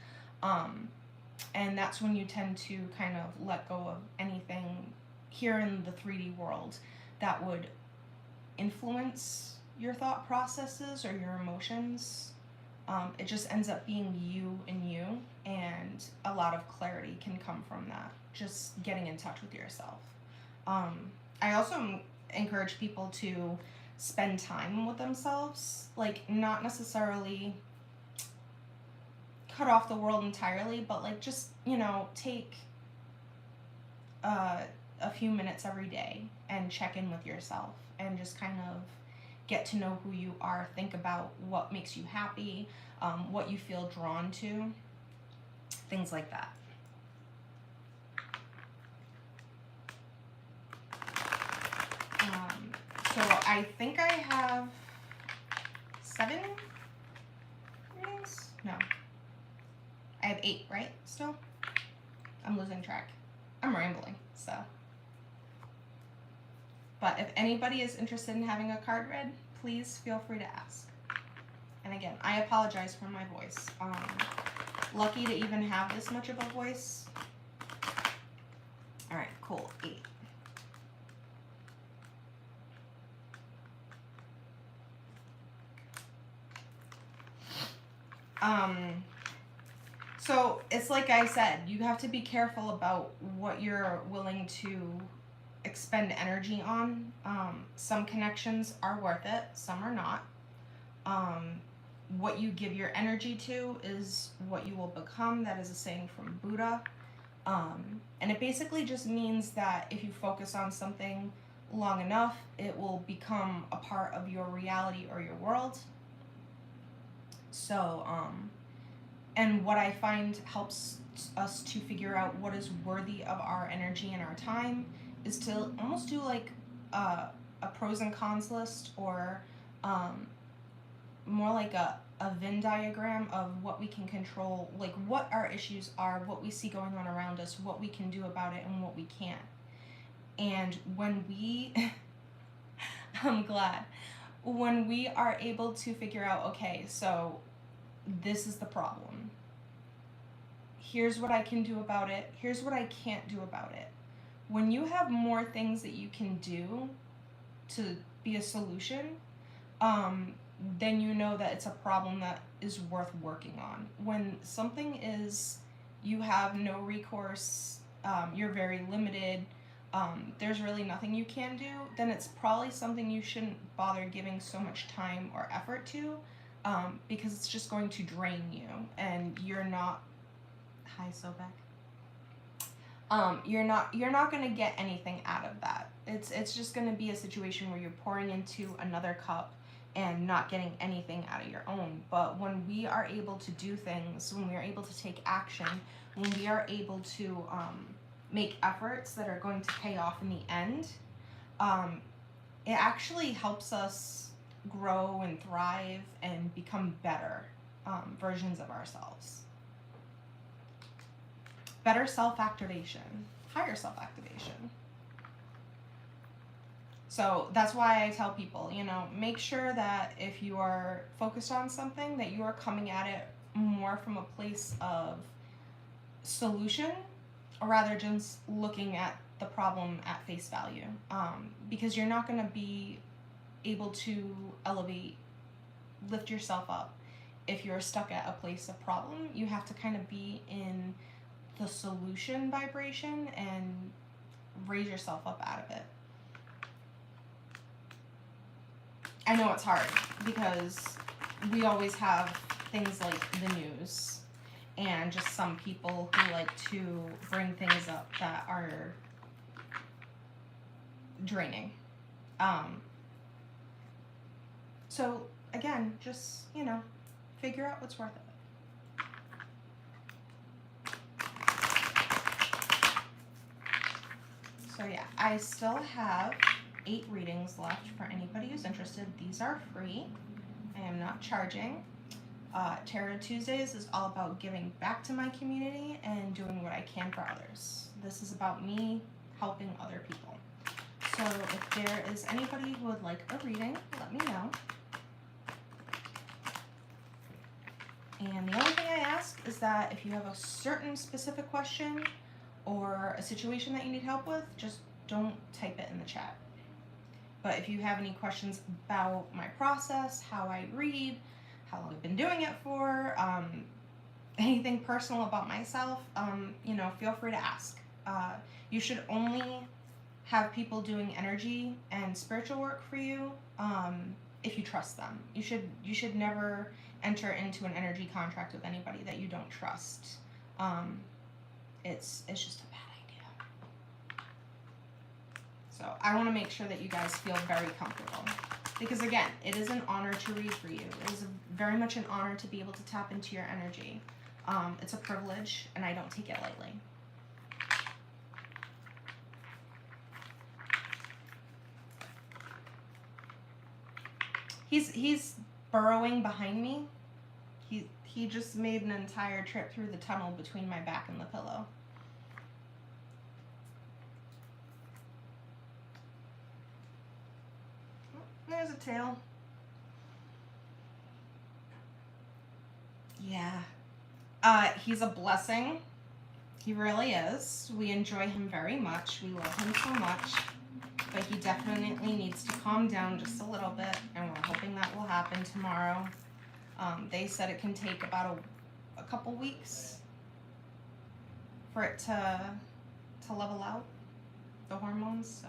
And that's when you tend to kind of let go of anything here in the 3D world that would influence your thought processes or your emotions. It just ends up being you and you, and a lot of clarity can come from that, just getting in touch with yourself. I also encourage people to spend time with themselves, like not necessarily cut off the world entirely, but like just, you know, take a few minutes every day and check in with yourself and just kind of get to know who you are. Think about what makes you happy, what you feel drawn to, things like that. So I think I have 7 readings? No. I have 8, right? Still? I'm losing track. I'm rambling, so. But if anybody is interested in having a card read, please feel free to ask. And again, I apologize for my voice. Lucky to even have this much of a voice. All right, cool. 8. So it's like I said, you have to be careful about what you're willing to expend energy on. Some connections are worth it, some are not. What you give your energy to is what you will become. That is a saying from Buddha. And it basically just means that if you focus on something long enough, it will become a part of your reality or your world. So, and what I find helps us to figure out what is worthy of our energy and our time is to almost do like a pros and cons list, or more like a Venn diagram of what we can control, like what our issues are, what we see going on around us, what we can do about it, and what we can't. And when we, I'm glad, when we are able to figure out, okay, so this is the problem. Here's what I can do about it. Here's what I can't do about it. When you have more things that you can do to be a solution, then you know that it's a problem that is worth working on. When something is, you have no recourse, you're very limited, there's really nothing you can do, then it's probably something you shouldn't bother giving so much time or effort to, because it's just going to drain you, and you're not, hi Sobek, you're not going to get anything out of that. It's just going to be a situation where you're pouring into another cup and not getting anything out of your own. But when we are able to do things, when we are able to take action, when we are able to make efforts that are going to pay off in the end, it actually helps us grow and thrive and become better versions of ourselves. Better self-activation, higher self-activation. So that's why I tell people, you know, make sure that if you are focused on something, that you are coming at it more from a place of solution or rather just looking at the problem at face value, because you're not going to be able to lift yourself up if you're stuck at a place of problem. You have to kind of be in the solution vibration and raise yourself up out of it. I know it's hard because we always have things like the news and just some people who like to bring things up that are draining. So again, just, you know, figure out what's worth it. So yeah, I still have 8 readings left for anybody who's interested. These are free. I am not charging. Tarot Tuesdays is all about giving back to my community and doing what I can for others. This is about me helping other people. So if there is anybody who would like a reading, let me know. And the only thing I ask is that if you have a certain specific question or a situation that you need help with, just don't type it in the chat. But if you have any questions about my process, how I read, how long I've been doing it for, anything personal about myself, you know, feel free to ask. You should only have people doing energy and spiritual work for you if you trust them. You should never enter into an energy contract with anybody that you don't trust. It's just a bad idea. So I want to make sure that you guys feel very comfortable. Because again, it is an honor to read for you. It is very much an honor to be able to tap into your energy. It's a privilege, and I don't take it lightly. He's burrowing behind me. He just made an entire trip through the tunnel between my back and the pillow. There's a tail. Yeah. He's a blessing. He really is. We enjoy him very much. We love him so much. But he definitely needs to calm down just a little bit, and we're hoping that will happen tomorrow. They said it can take about a couple weeks for it to level out, the hormones, so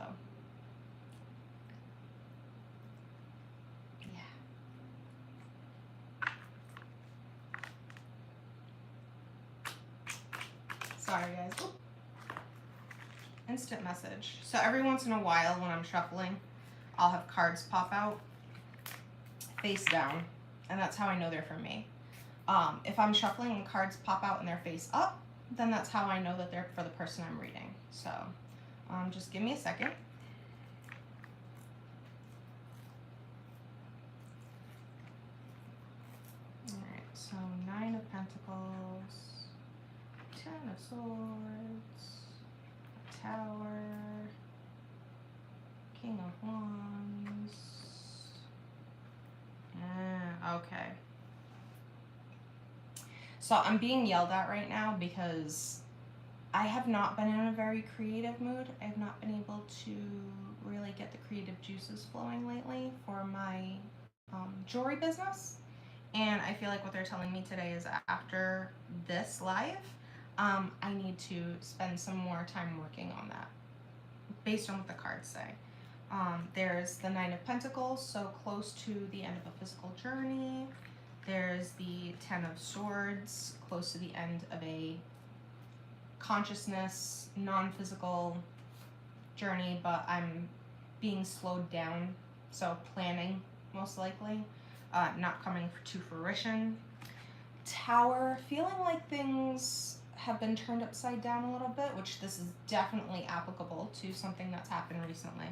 yeah. Sorry guys. Oop. Instant message. So every once in a while when I'm shuffling, I'll have cards pop out face down, and that's how I know they're for me. If I'm shuffling and cards pop out and they're face up, then that's how I know that they're for the person I'm reading. So just give me a second. Alright, so 9 of Pentacles, 10 of Swords, Tower, King of Wands. Okay. So I'm being yelled at right now because I have not been in a very creative mood. I have not been able to really get the creative juices flowing lately for my jewelry business. And I feel like what they're telling me today is after this live, I need to spend some more time working on that based on what the cards say. There's the 9 of Pentacles, so close to the end of a physical journey. There's the 10 of Swords, close to the end of a consciousness, non-physical journey, but I'm being slowed down, so planning most likely, not coming to fruition. Tower, feeling like things have been turned upside down a little bit, which this is definitely applicable to something that's happened recently.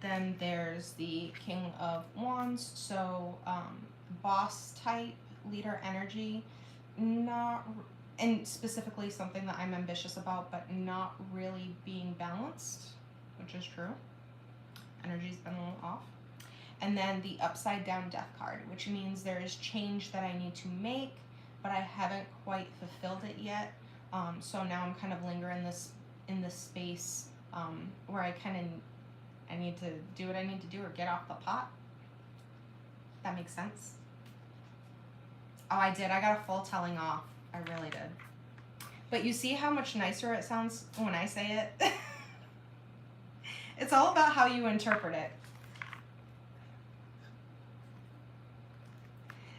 Then there's the King of Wands, so boss type, leader energy, and specifically something that I'm ambitious about, but not really being balanced, which is true. Energy's been a little off. And then the upside down death card, which means there is change that I need to make, but I haven't quite fulfilled it yet, So now I'm kind of lingering in this space where I need to do what I need to do or get off the pot. That makes sense. Oh, I did. I got a full telling off. I really did. But you see how much nicer it sounds when I say it? It's all about how you interpret it.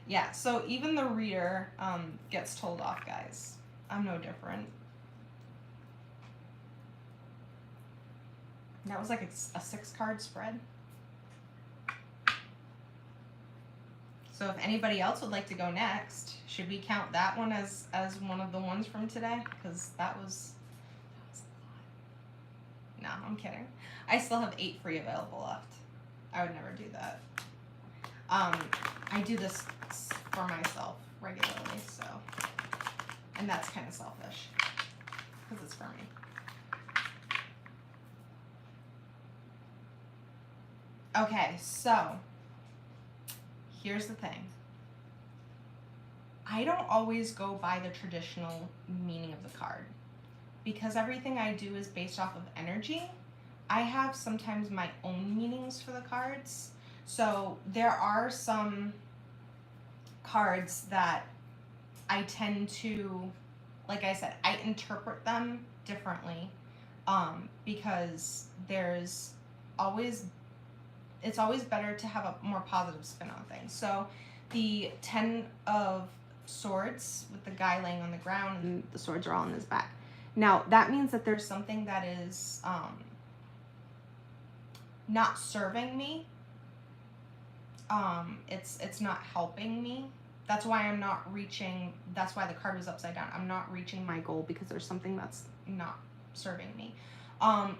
Yeah, so even the reader gets told off, guys. I'm no different. That was like a 6-card spread. So if anybody else would like to go next, should we count that one as one of the ones from today? Because that was a lot. No, I'm kidding. I still have 8 free available left. I would never do that. I do this for myself regularly, so, and that's kind of selfish because it's for me. Okay, so here's the thing. I don't always go by the traditional meaning of the card because everything I do is based off of energy. I have sometimes my own meanings for the cards. So there are some cards that I tend to, like I said, I interpret them differently because it's always better to have a more positive spin on things. So the 10 of Swords with the guy laying on the ground and the swords are all in his back. Now that means that there's something that is not serving me. It's not helping me. That's why I'm not reaching. That's why the card was upside down. I'm not reaching my goal because there's something that's not serving me.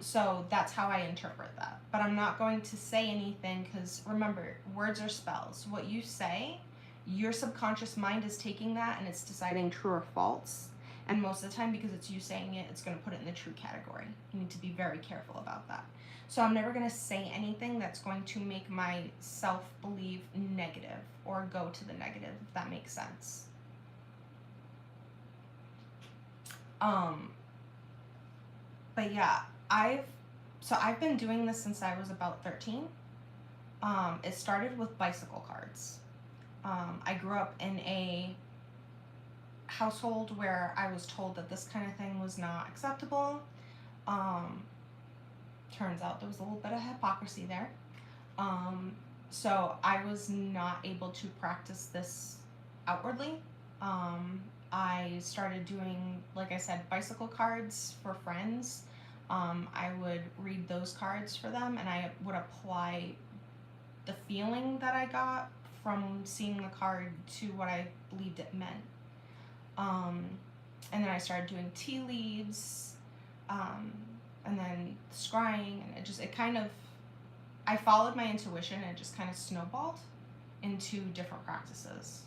So that's how I interpret that. But I'm not going to say anything because remember, words are spells. What you say, your subconscious mind is taking that and it's deciding true or false. And most of the time, because it's you saying it, it's going to put it in the true category. You need to be very careful about that. So I'm never going to say anything that's going to make my self-belief negative or go to the negative, if that makes sense. But yeah, I've been doing this since I was about 13. It started with bicycle cards. I grew up in a household where I was told that this kind of thing was not acceptable. Turns out there was a little bit of hypocrisy there. So I was not able to practice this outwardly. I started doing, like I said, bicycle cards for friends. I would read those cards for them and I would apply the feeling that I got from seeing the card to what I believed it meant. And then I started doing tea leaves, and then scrying, and I followed my intuition and it just kind of snowballed into different practices.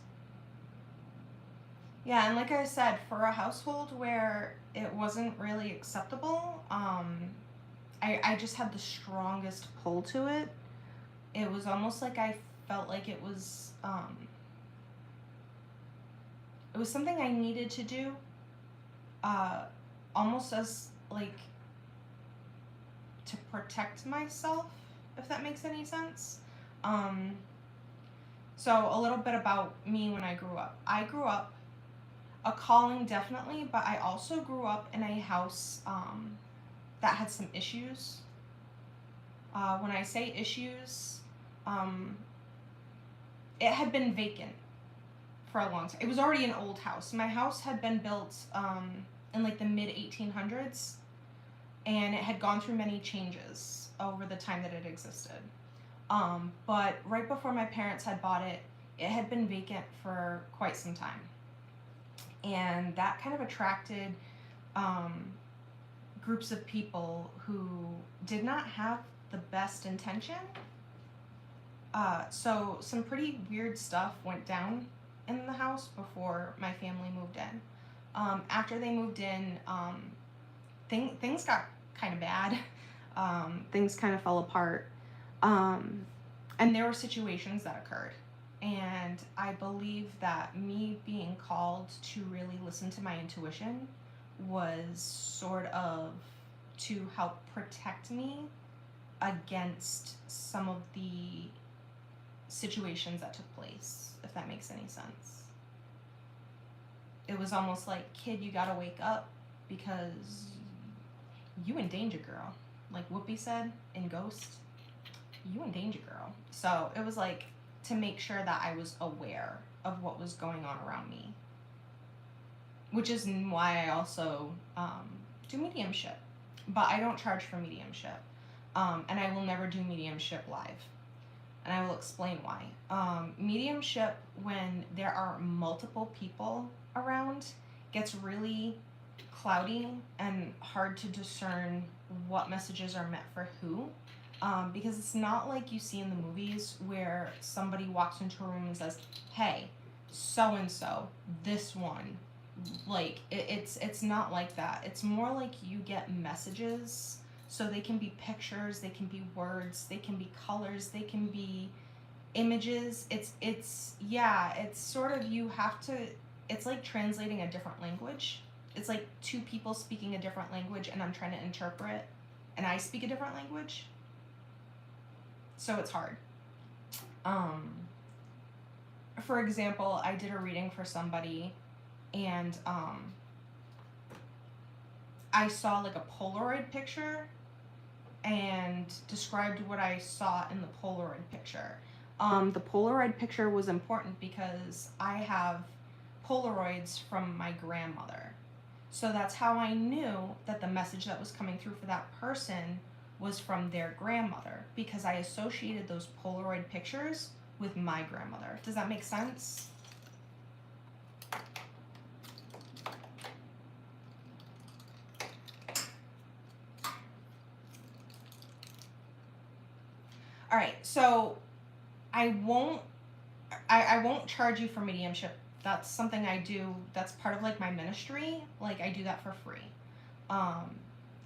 Yeah, and like I said, for a household where it wasn't really acceptable, I just had the strongest pull to it. It was almost like I felt like it was something I needed to do, almost as like to protect myself, if that makes any sense. So a little bit about me when I grew up. I grew up a calling definitely, but I also grew up in a house that had some issues. When I say issues, it had been vacant for a long time. It was already an old house. My house had been built in like the mid 1800s, and it had gone through many changes over the time that it existed. But right before my parents had bought it, it had been vacant for quite some time. And that kind of attracted groups of people who did not have the best intention. So some pretty weird stuff went down in the house before my family moved in. After they moved in, things got kind of bad. Things kind of fell apart. And there were situations that occurred. And I believe that me being called to really listen to my intuition was sort of to help protect me against some of the situations that took place, if that makes any sense. It was almost like, kid, you gotta wake up because you in danger, girl. Like Whoopi said in Ghost, you in danger, girl. So it was like to make sure that I was aware of what was going on around me, which is why I also do mediumship. But I don't charge for mediumship, and I will never do mediumship live. And I will explain why. Mediumship, when there are multiple people around, gets really cloudy and hard to discern what messages are meant for who. Because it's not like you see in the movies where somebody walks into a room and says, hey, so-and-so, this one. Like, it's not like that. It's more like you get messages. So they can be pictures, they can be words, they can be colors, they can be images. It's sort of, you have to, it's like translating a different language. It's like two people speaking a different language and I'm trying to interpret, and I speak a different language. So it's hard. For example, I did a reading for somebody and I saw like a Polaroid picture and described what I saw in the Polaroid picture. The Polaroid picture was important because I have Polaroids from my grandmother. So that's how I knew that the message that was coming through for that person was from their grandmother, because I associated those Polaroid pictures with my grandmother. Does that make sense? All right, so I won't charge you for mediumship. That's something I do. That's part of like my ministry. Like I do that for free.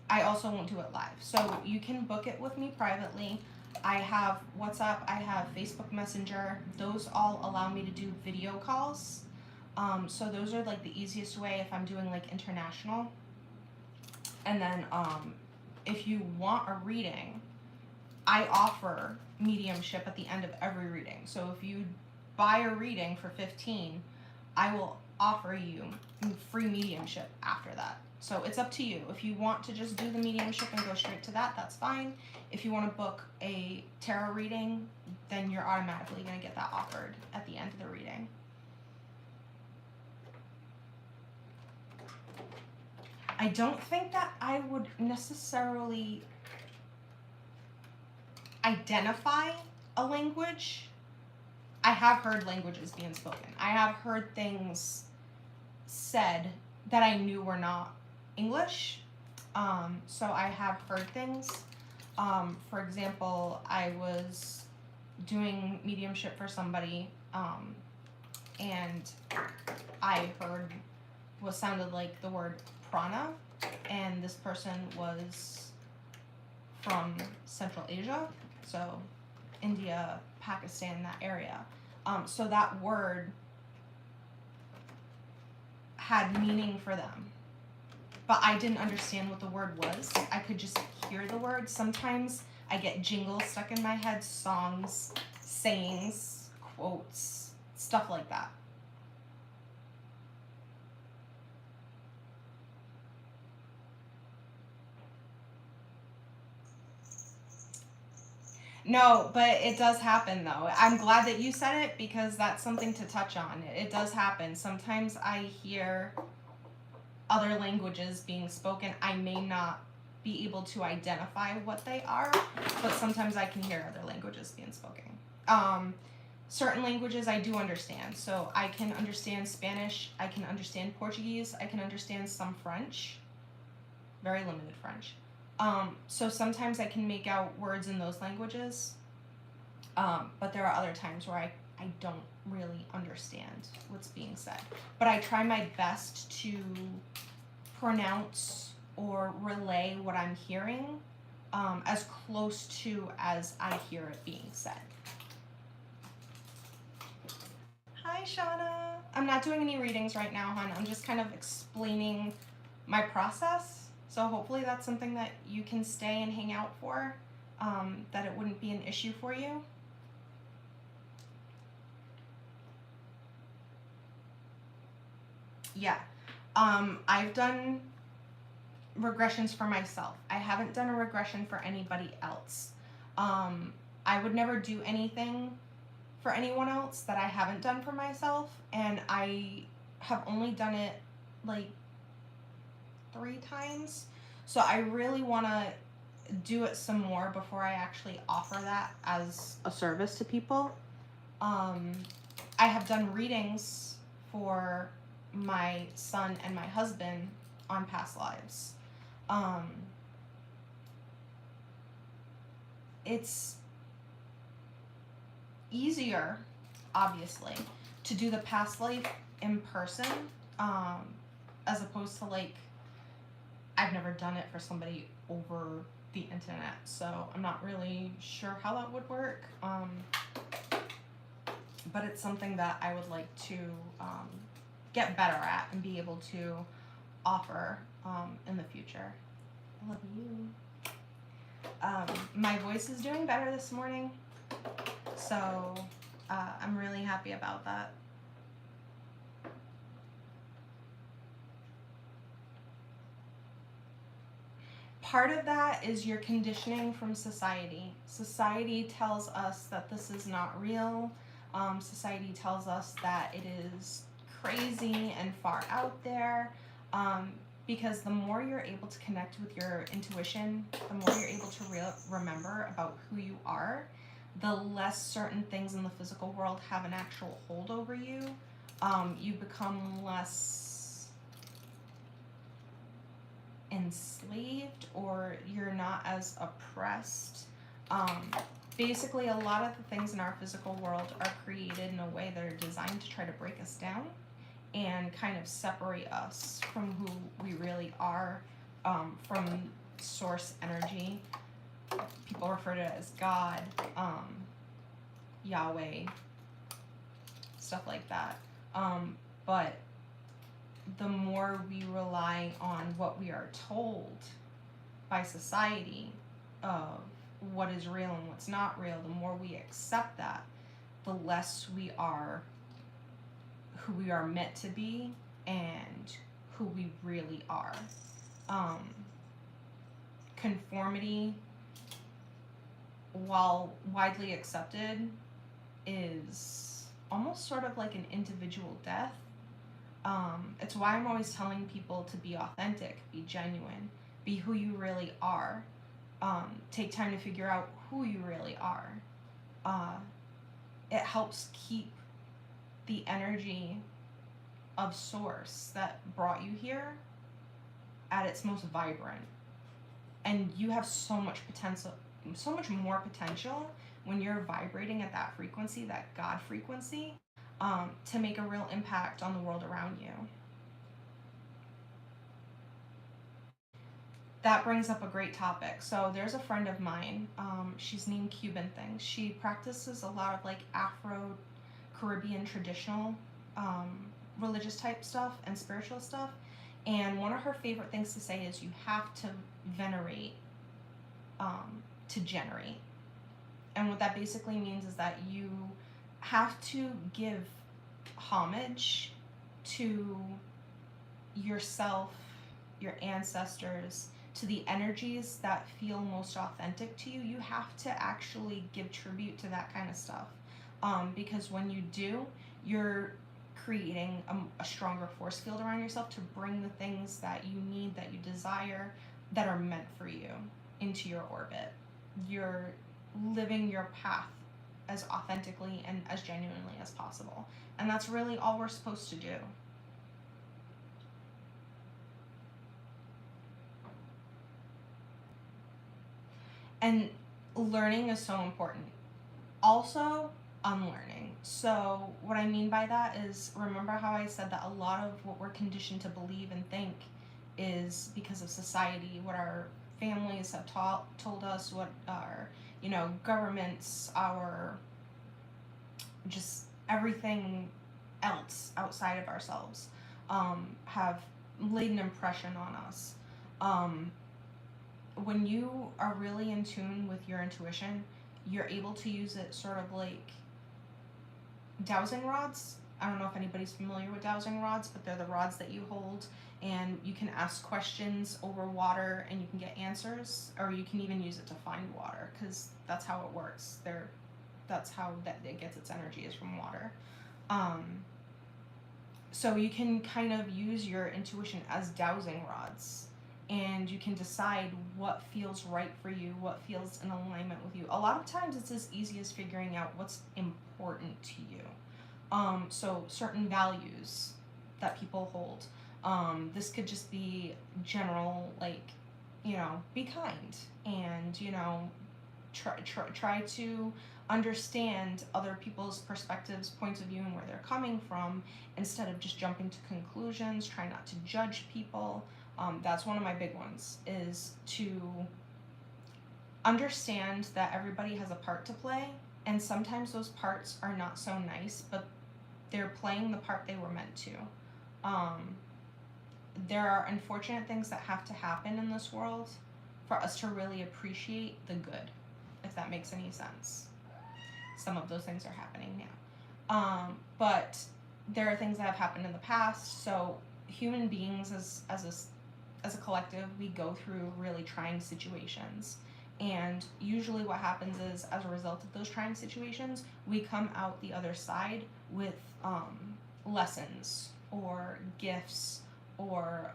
I also won't do it live. So you can book it with me privately. I have WhatsApp, I have Facebook Messenger. Those all allow me to do video calls. So those are like the easiest way if I'm doing like international. And then if you want a reading, I offer mediumship at the end of every reading. So if you buy a reading for $15, I will offer you free mediumship after that. So it's up to you. If you want to just do the mediumship and go straight to that, that's fine. If you want to book a tarot reading, then you're automatically going to get that offered at the end of the reading. I don't think that I would necessarily identify a language. I have heard languages being spoken. I have heard things said that I knew were not English. So I have heard things. For example, I was doing mediumship for somebody, and I heard what sounded like the word prana, and this person was from Central Asia, so India, Pakistan, that area. So that word had meaning for them, but I didn't understand what the word was. I could just hear the word. Sometimes I get jingles stuck in my head, songs, sayings, quotes, stuff like that. No, but it does happen though. I'm glad that you said it because that's something to touch on. It does happen. Sometimes I hear other languages being spoken. I may not be able to identify what they are, but sometimes I can hear other languages being spoken. Certain languages I do understand. So I can understand Spanish, I can understand Portuguese, I can understand some French, very limited French. So sometimes I can make out words in those languages, but there are other times where I don't really understand what's being said. But I try my best to pronounce or relay what I'm hearing as close to as I hear it being said. Hi, Shauna. I'm not doing any readings right now, hon. I'm just kind of explaining my process. So hopefully that's something that you can stay and hang out for, that it wouldn't be an issue for you. Yeah. I've done regressions for myself. I haven't done a regression for anybody else. I would never do anything for anyone else that I haven't done for myself, and I have only done it like 3 times. So I really want to do it some more before I actually offer that as a service to people. I have done readings for my son and my husband on past lives. It's easier, obviously, to do the past life in person, as opposed to like, I've never done it for somebody over the internet, so I'm not really sure how that would work. But it's something that I would like to get better at and be able to offer in the future. I love you. My voice is doing better this morning, so I'm really happy about that. Part of that is your conditioning from society. Society tells us that this is not real. Society tells us that it is crazy and far out there. Because the more you're able to connect with your intuition, the more you're able to remember about who you are, the less certain things in the physical world have an actual hold over you. You become less enslaved, or you're not as oppressed. Basically, a lot of the things in our physical world are created in a way that are designed to try to break us down and kind of separate us from who we really are, from source energy. People refer to it as God, Yahweh, stuff like that. But the more we rely on what we are told by society of what is real and what's not real, the more we accept that, the less we are who we are meant to be and who we really are. Conformity, while widely accepted, is almost sort of like an individual death. It's why I'm always telling people to be authentic, be genuine, be who you really are. Take time to figure out who you really are. It helps keep the energy of source that brought you here at its most vibrant. And you have so much potential, so much more potential when you're vibrating at that frequency, that God frequency, to make a real impact on the world around you. That brings up a great topic. So there's a friend of mine, she's named Cuban Things. She practices a lot of like Afro-Caribbean traditional religious type stuff and spiritual stuff. And one of her favorite things to say is you have to venerate to generate. And what that basically means is that you have to give homage to yourself, your ancestors, to the energies that feel most authentic to you. You have to actually give tribute to that kind of stuff. Because when you do, you're creating a stronger force field around yourself to bring the things that you need, that you desire, that are meant for you into your orbit. You're living your path as authentically and as genuinely as possible. And that's really all we're supposed to do. And learning is so important. Also, unlearning. So, what I mean by that is, remember how I said that a lot of what we're conditioned to believe and think is because of society, what our families have told us, what our, governments, our just everything else outside of ourselves have laid an impression on us. Um, when you are really in tune with your intuition, you're able to use it sort of like dowsing rods. I don't know if anybody's familiar with dowsing rods, but they're the rods that you hold and you can ask questions over water and you can get answers, or you can even use it to find water, because that's how it works. That's how that it gets its energy, is from water. Um, so you can kind of use your intuition as dowsing rods, and you can decide what feels right for you, what feels in alignment with you. A lot of times it's as easy as figuring out what's important to you. So certain values that people hold. This could just be general, like, be kind, and, try to understand other people's perspectives, points of view, and where they're coming from, instead of just jumping to conclusions. Try not to judge people. That's one of my big ones, is to understand that everybody has a part to play, and sometimes those parts are not so nice, but they're playing the part they were meant to. There are unfortunate things that have to happen in this world for us to really appreciate the good, if that makes any sense. Some of those things are happening now. But there are things that have happened in the past, so human beings as a collective, we go through really trying situations. And usually what happens is, as a result of those trying situations, we come out the other side with lessons or gifts or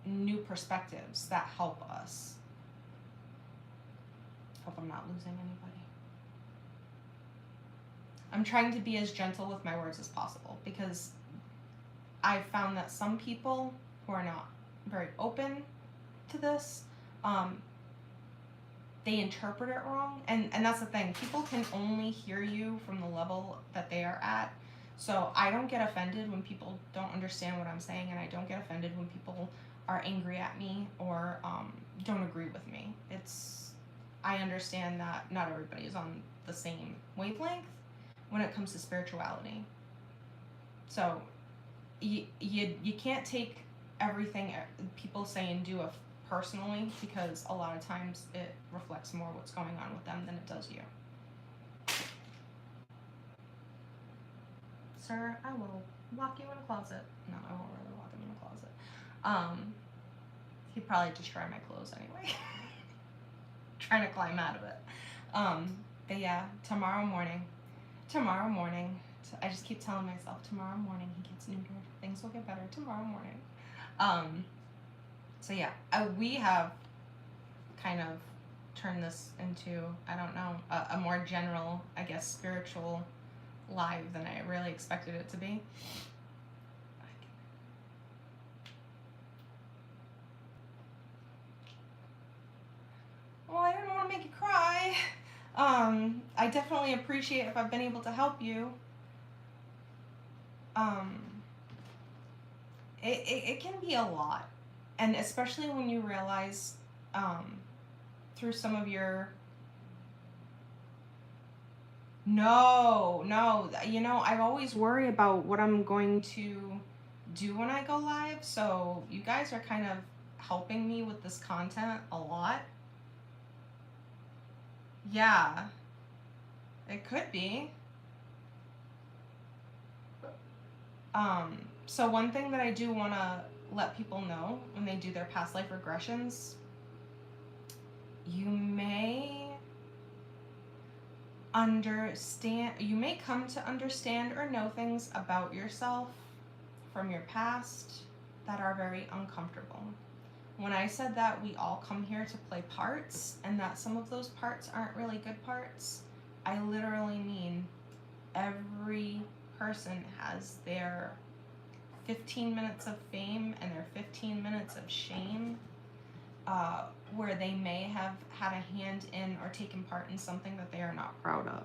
new perspectives that help us. Hope I'm not losing anybody. I'm trying to be as gentle with my words as possible, because I've found that some people who are not very open to this, they interpret it wrong, and that's the thing. People can only hear you from the level that they are at. So I don't get offended when people don't understand what I'm saying, and I don't get offended when people are angry at me or don't agree with me. I understand that not everybody is on the same wavelength when it comes to spirituality. So you can't take everything people say and do personally, because a lot of times it reflects more what's going on with them than it does you. Sir, I will lock you in a closet. No, I won't really lock him in a closet. He'd probably destroy my clothes anyway. Trying to climb out of it. But yeah, tomorrow morning, I just keep telling myself, tomorrow morning he gets neutered. Things will get better tomorrow morning. So yeah, we have kind of turned this into, I don't know, a more general, I guess, spiritual live than I really expected it to be. Well, I didn't want to make you cry. I definitely appreciate if I've been able to help you. It can be a lot, and especially when you realize through some of your no, I always worry about what I'm going to do when I go live, so you guys are kind of helping me with this content a lot. Yeah, it could be. So one thing that I do want to let people know when they do their past life regressions, you may come to understand or know things about yourself from your past that are very uncomfortable. When I said that we all come here to play parts, and that some of those parts aren't really good parts, I literally mean every person has their 15 minutes of fame and their 15 minutes of shame, where they may have had a hand in or taken part in something that they are not proud of.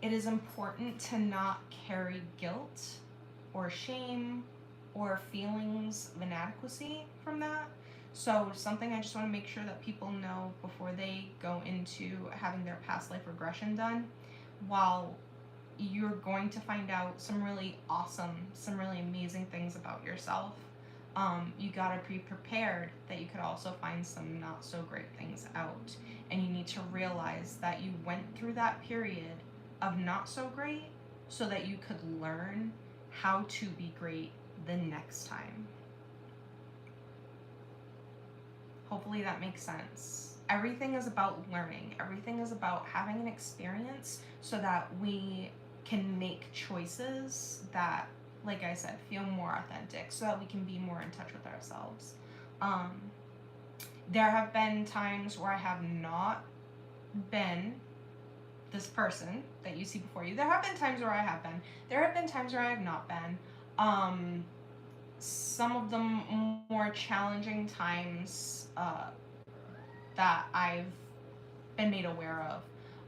It is important to not carry guilt or shame or feelings of inadequacy from that. So something I just want to make sure that people know before they go into having their past life regression done, while you're going to find out some really awesome, some really amazing things about yourself, You gotta be prepared that you could also find some not so great things out. And you need to realize that you went through that period of not so great so that you could learn how to be great the next time. Hopefully that makes sense. Everything is about learning. Everything is about having an experience so that we can make choices that, like I said, feel more authentic, so that we can be more in touch with ourselves. There have been times where I have not been this person that you see before you. There have been times where I have been. There have been times where I have not been. Some of them more challenging times that I've been made aware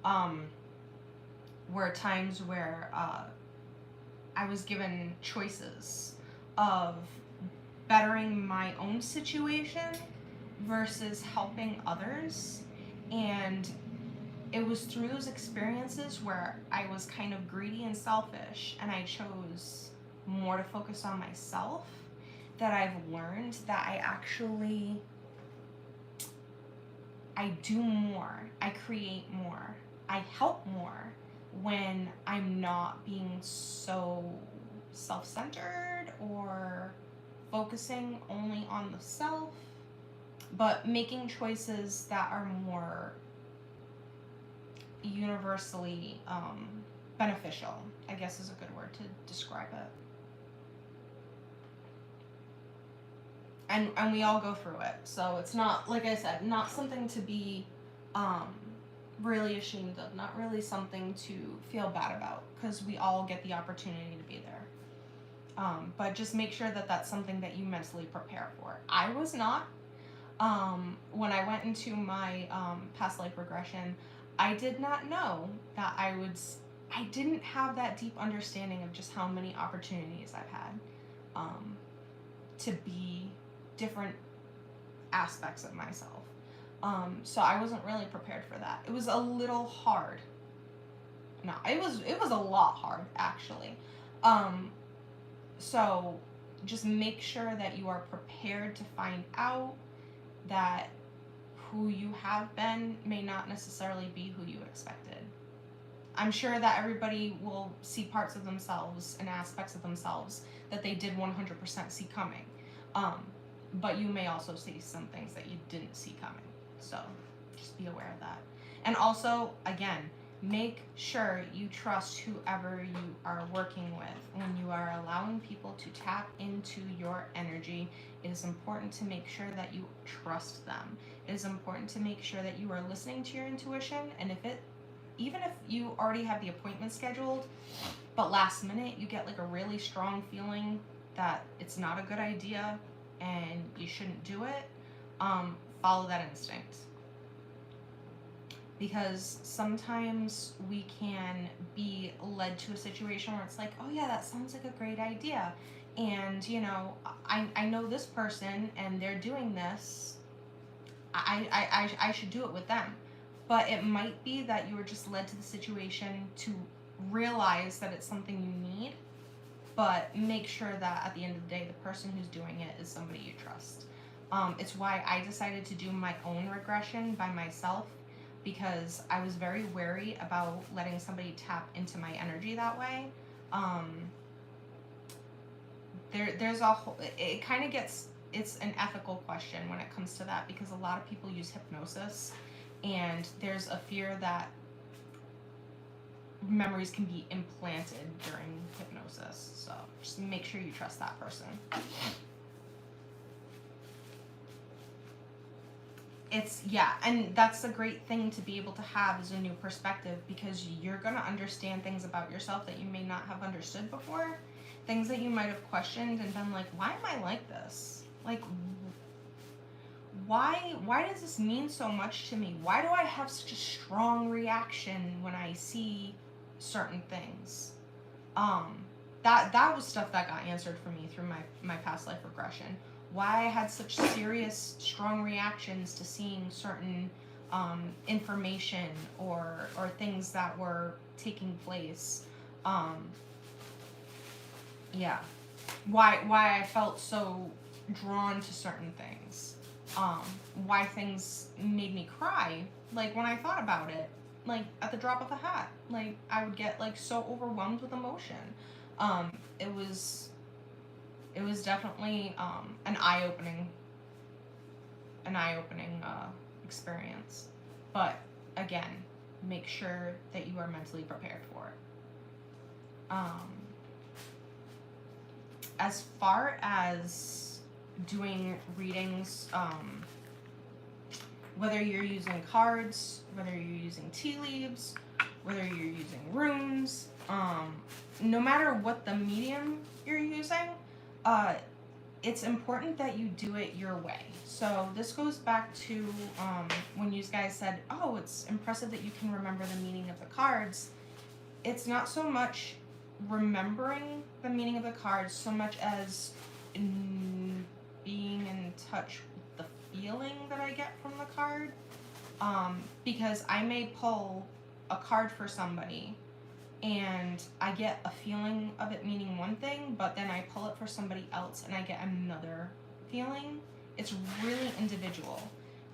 of were times where I was given choices of bettering my own situation versus helping others. And it was through those experiences where I was kind of greedy and selfish, and I chose more to focus on myself, that I've learned that I do more, I create more, I help more when I'm not being so self-centered or focusing only on the self, but making choices that are more universally beneficial, I guess is a good word to describe it. And we all go through it, so it's not, like I said, not something to be really ashamed of, not really something to feel bad about, because we all get the opportunity to be there. But just make sure that that's something that you mentally prepare for. I was not. When I went into my past life regression, I did not know that I didn't have that deep understanding of just how many opportunities I've had to be different aspects of myself. So I wasn't really prepared for that. It was a little hard. No, it was a lot hard, actually. So just make sure that you are prepared to find out that who you have been may not necessarily be who you expected. I'm sure that everybody will see parts of themselves and aspects of themselves that they did 100% see coming. But you may also see some things that you didn't see coming. So just be aware of that. And also, again, make sure you trust whoever you are working with. When you are allowing people to tap into your energy, it is important to make sure that you trust them. It is important to make sure that you are listening to your intuition, and even if you already have the appointment scheduled, but last minute you get like a really strong feeling that it's not a good idea and you shouldn't do it, follow that instinct. Because sometimes we can be led to a situation where it's like, oh yeah, that sounds like a great idea. And, I know this person and they're doing this. I should do it with them. But it might be that you were just led to the situation to realize that it's something you need. But make sure that at the end of the day, the person who's doing it is somebody you trust. It's why I decided to do my own regression by myself, because I was very wary about letting somebody tap into my energy that way. There's a whole, it kind of gets, it's an ethical question when it comes to that, because a lot of people use hypnosis, and there's a fear that memories can be implanted during hypnosis. So just make sure you trust that person. And that's a great thing to be able to have, as a new perspective, because you're going to understand things about yourself that you may not have understood before, things that you might have questioned and been like, why am I like this? Like, why does this mean so much to me? Why do I have such a strong reaction when I see certain things? That was stuff that got answered for me through my past life regression. Why I had such serious, strong reactions to seeing certain information or things that were taking place. Yeah. Why I felt so drawn to certain things. Why things made me cry, like when I thought about it, like at the drop of a hat, like I would get like so overwhelmed with emotion. Um, it was definitely an eye-opening experience. But again, make sure that you are mentally prepared for it. As far as doing readings, whether you're using cards, whether you're using tea leaves, whether you're using runes, no matter what the medium you're using, it's important that you do it your way. So this goes back to when you guys said, oh, it's impressive that you can remember the meaning of the cards. It's not so much remembering the meaning of the cards so much as being in touch with the feeling that I get from the card. Because I may pull a card for somebody and I get a feeling of it meaning one thing, but then I pull it for somebody else and I get another feeling. It's really individual.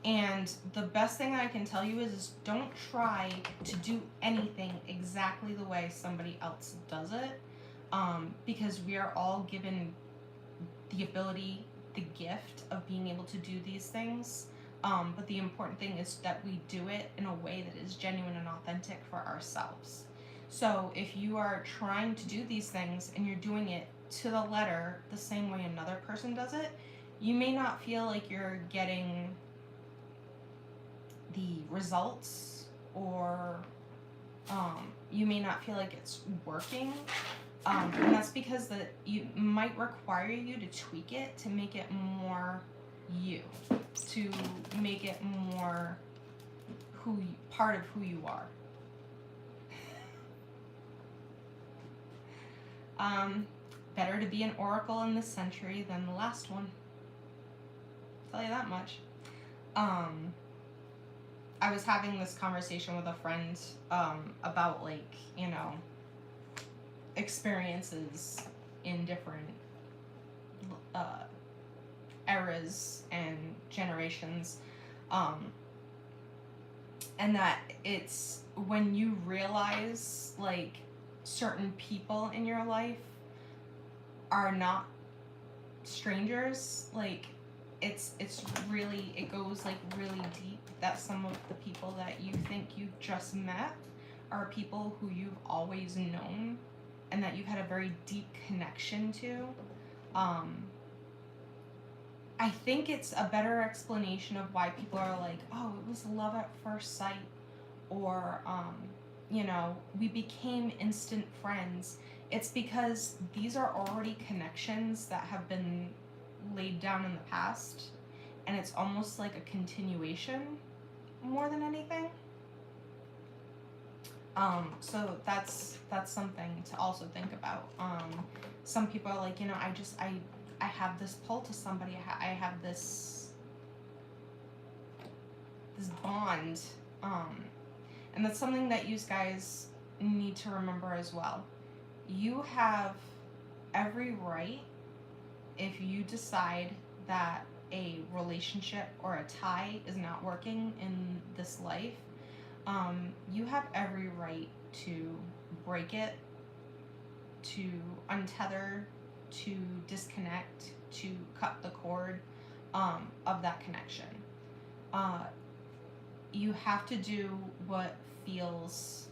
And the best thing I can tell you is don't try to do anything exactly the way somebody else does it, because we are all given the ability, the gift of being able to do these things. But the important thing is that we do it in a way that is genuine and authentic for ourselves. So if you are trying to do these things and you're doing it to the letter the same way another person does it, you may not feel like you're getting the results, or you may not feel like it's working. And that's because you might require you to tweak it to make it more you, to make it more part of who you are. Better to be an oracle in this century than the last one. I'll tell you that much. I was having this conversation with a friend about, like, you know, experiences in different eras and generations, and that it's when you realize, like, certain people in your life are not strangers, like, it's really, it goes like really deep, that some of the people that you think you've just met are people who you've always known and that you've had a very deep connection to. I think it's a better explanation of why people are like, oh, it was love at first sight, or you know, we became instant friends. It's because these are already connections that have been laid down in the past, and it's almost like a continuation more than anything. So that's something to also think about. Some people are like, you know, I have this pull to somebody. I have this bond, and that's something that you guys need to remember as well. You have every right, if you decide that a relationship or a tie is not working in this life, you have every right to break it, to untether, to disconnect, to cut the cord of that connection. You have to do what feels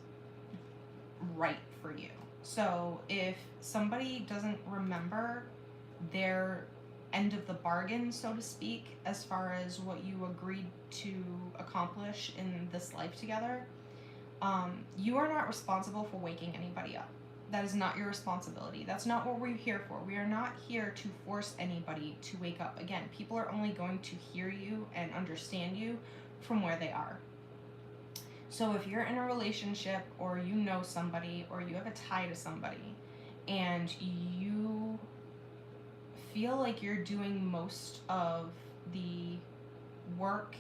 right for you. So if somebody doesn't remember their end of the bargain, so to speak, as far as what you agreed to accomplish in this life together, you are not responsible for waking anybody up. That is not your responsibility. That's not what we're here for. We are not here to force anybody to wake up. Again, people are only going to hear you and understand you from where they are. So if you're in a relationship, or you know somebody, or you have a tie to somebody, and you feel like you're doing most of the work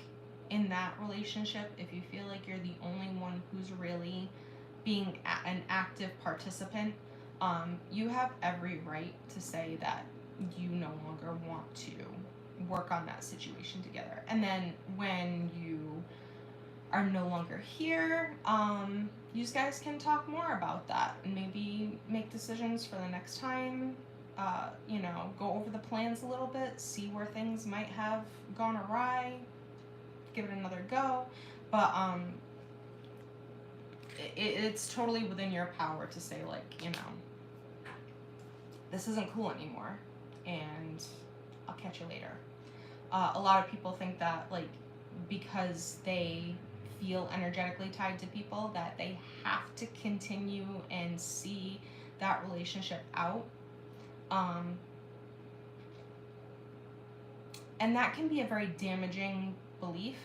in that relationship, if you feel like you're the only one who's really being an active participant, you have every right to say that you no longer want to work on that situation together. And then when you are no longer here, you guys can talk more about that and maybe make decisions for the next time. Go over the plans a little bit, see where things might have gone awry, give it another go. But it's totally within your power to say, like, this isn't cool anymore, and I'll catch you later. A lot of people think that, like, because they feel energetically tied to people, that they have to continue and see that relationship out. And that can be a very damaging belief,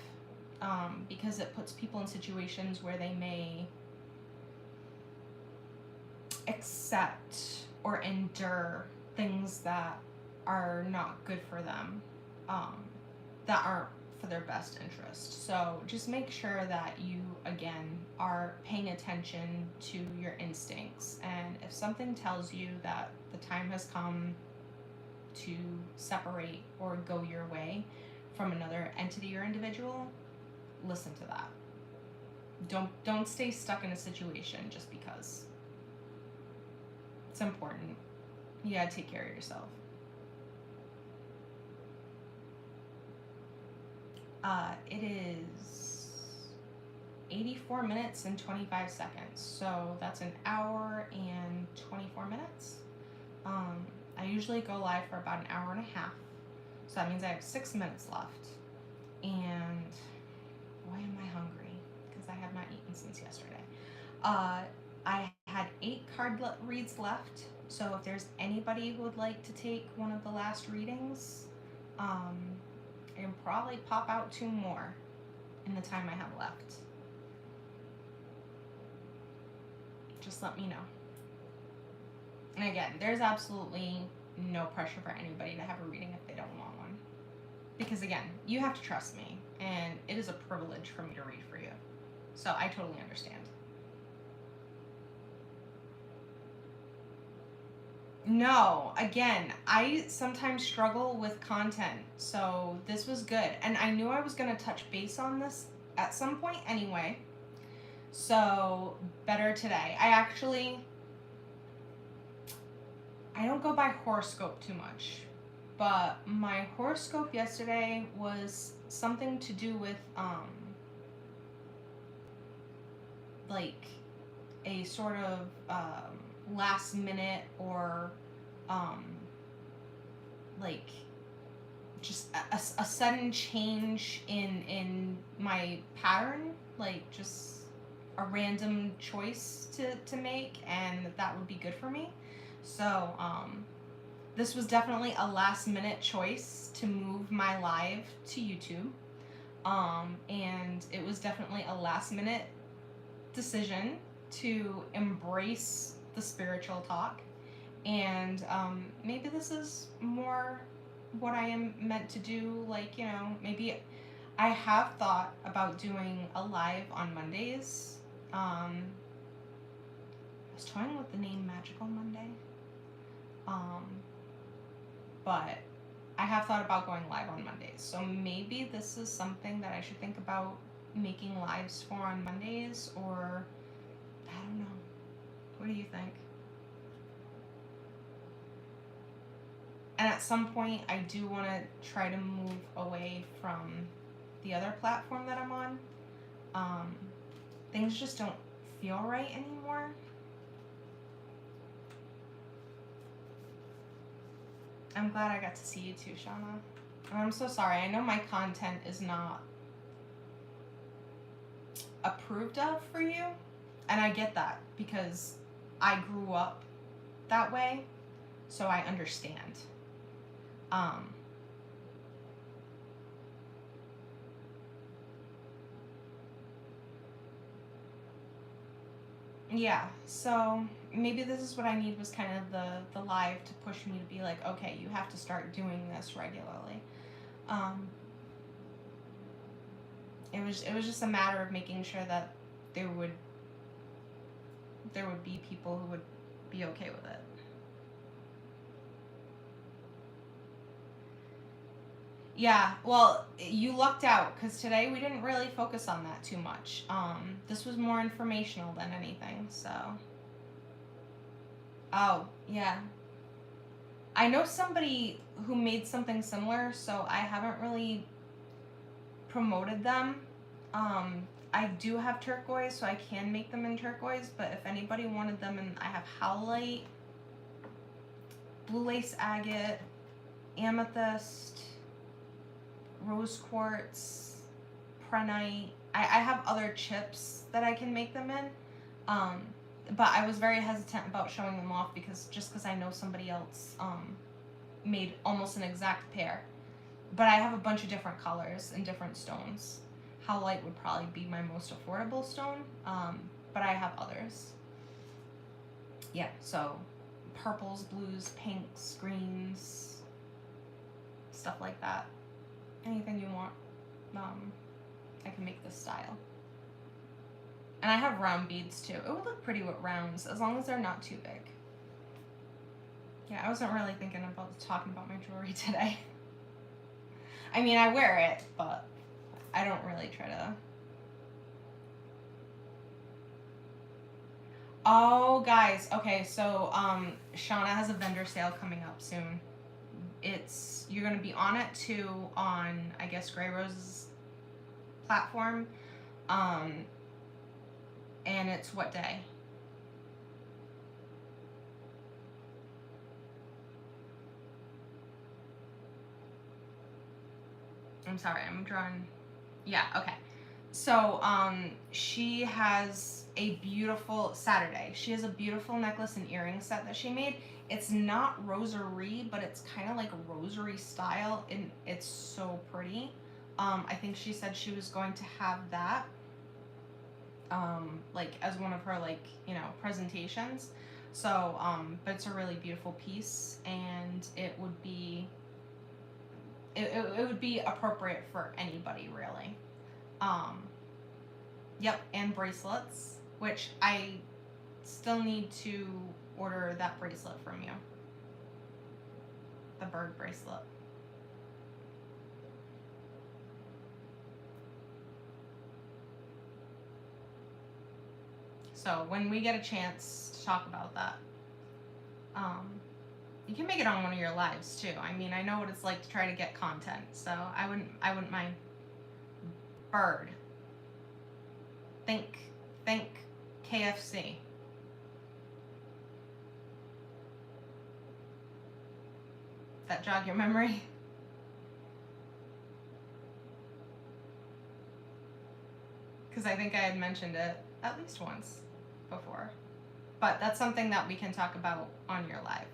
because it puts people in situations where they may accept or endure things that are not good for them, that aren't for their best interest. So just make sure that you, again, are paying attention to your instincts. And if something tells you that the time has come to separate or go your way from another entity or individual, listen to that. Don't stay stuck in a situation just because. It's important. You gotta take care of yourself. It is 84 minutes and 25 seconds, so that's an hour and 24 minutes. I usually go live for about an hour and a half, so that means I have 6 minutes left. And boy, am I hungry, because I have not eaten since yesterday. I had 8 card reads left, so if there's anybody who would like to take one of the last readings, I can probably pop out 2 more in the time I have left. Just let me know. And again, there's absolutely no pressure for anybody to have a reading if they don't want one. Because again, you have to trust me, and it is a privilege for me to read for you. So I totally understand. No, again, I sometimes struggle with content, so this was good. And I knew I was going to touch base on this at some point anyway. So, better today. I don't go by horoscope too much, but my horoscope yesterday was something to do with, like, a sort of, last minute or like just a sudden change in my pattern, like just a random choice to make, and that would be good for me. So this was definitely a last minute choice to move my live to YouTube, and it was definitely a last minute decision to embrace the spiritual talk, and maybe this is more what I am meant to do. Like, maybe I have thought about doing a live on Mondays. I was toying with the name Magical Monday, but I have thought about going live on Mondays, so maybe this is something that I should think about making lives for on Mondays, or I don't know. What do you think? And at some point, I do want to try to move away from the other platform that I'm on. Things just don't feel right anymore. I'm glad I got to see you too, Shauna. And I'm so sorry. I know my content is not approved of for you, and I get that because I grew up that way, so I understand. Yeah, so maybe this is what I need, was kind of the live to push me to be like, okay, you have to start doing this regularly. It was just a matter of making sure that there would be people who would be okay with it. Yeah, well, you lucked out because today we didn't really focus on that too much. This was more informational than anything, so. Oh, yeah. I know somebody who made something similar, so I haven't really promoted them. I do have turquoise, so I can make them in turquoise, but if anybody wanted them, and I have howlite, blue lace agate, amethyst, rose quartz, prenite. I have other chips that I can make them in. But I was very hesitant about showing them off because I know somebody else made almost an exact pair. But I have a bunch of different colors and different stones. Howlite would probably be my most affordable stone, but I have others. Yeah, so purples, blues, pinks, greens, stuff like that. Anything you want, I can make this style. And I have round beads too. It would look pretty with rounds as long as they're not too big. Yeah, I wasn't really thinking about talking about my jewelry today. I mean, I wear it, but I don't really try to. Oh, guys. Okay, so Shauna has a vendor sale coming up soon. You're gonna be on it too on, I guess, Grey Rose's platform. And it's what day? I'm sorry, I'm drawing. Yeah, okay. So, she has a beautiful Saturday. She has a beautiful necklace and earring set that she made. It's not rosary, but it's kind of like a rosary style, and it's so pretty. I think she said she was going to have that, like as one of her presentations. So, but it's a really beautiful piece, and it would be appropriate for anybody really. Yep, and bracelets, which I still need to order that bracelet from you. The bird bracelet. So when we get a chance to talk about that, you can make it on one of your lives too. I mean, I know what it's like to try to get content, so I wouldn't mind. Bird. Think KFC. That jog your memory? Because I think I had mentioned it at least once before. But that's something that we can talk about on your live.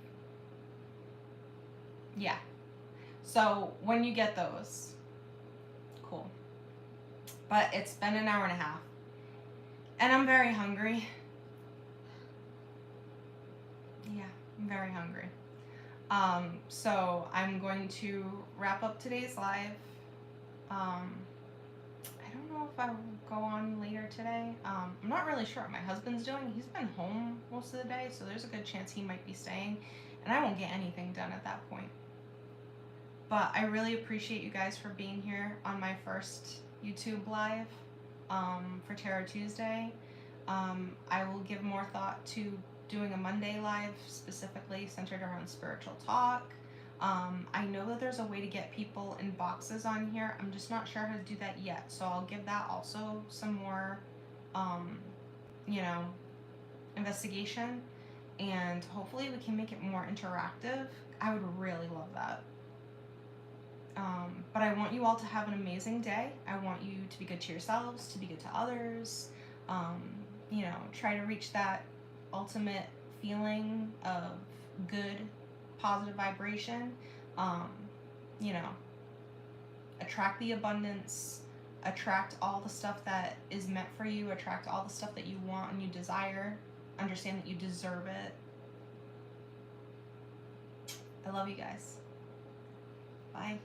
Yeah. So when you get those, cool. But it's been an hour and a half. And I'm very hungry. Yeah, I'm very hungry. So I'm going to wrap up today's live. I don't know if I will go on later today. I'm not really sure what my husband's doing. He's been home most of the day, so there's a good chance he might be staying, and I won't get anything done at that point. But I really appreciate you guys for being here on my first YouTube live for Tarot Tuesday. I will give more thought to doing a Monday live specifically centered around spiritual talk. I know that there's a way to get people in boxes on here. I'm just not sure how to do that yet. So I'll give that also some more, investigation. And hopefully we can make it more interactive. I would really love that. But I want you all to have an amazing day. I want you to be good to yourselves, to be good to others. Try to reach that ultimate feeling of good, positive vibration. Attract the abundance, attract all the stuff that is meant for you, attract all the stuff that you want and you desire. Understand that you deserve it. I love you guys. Bye.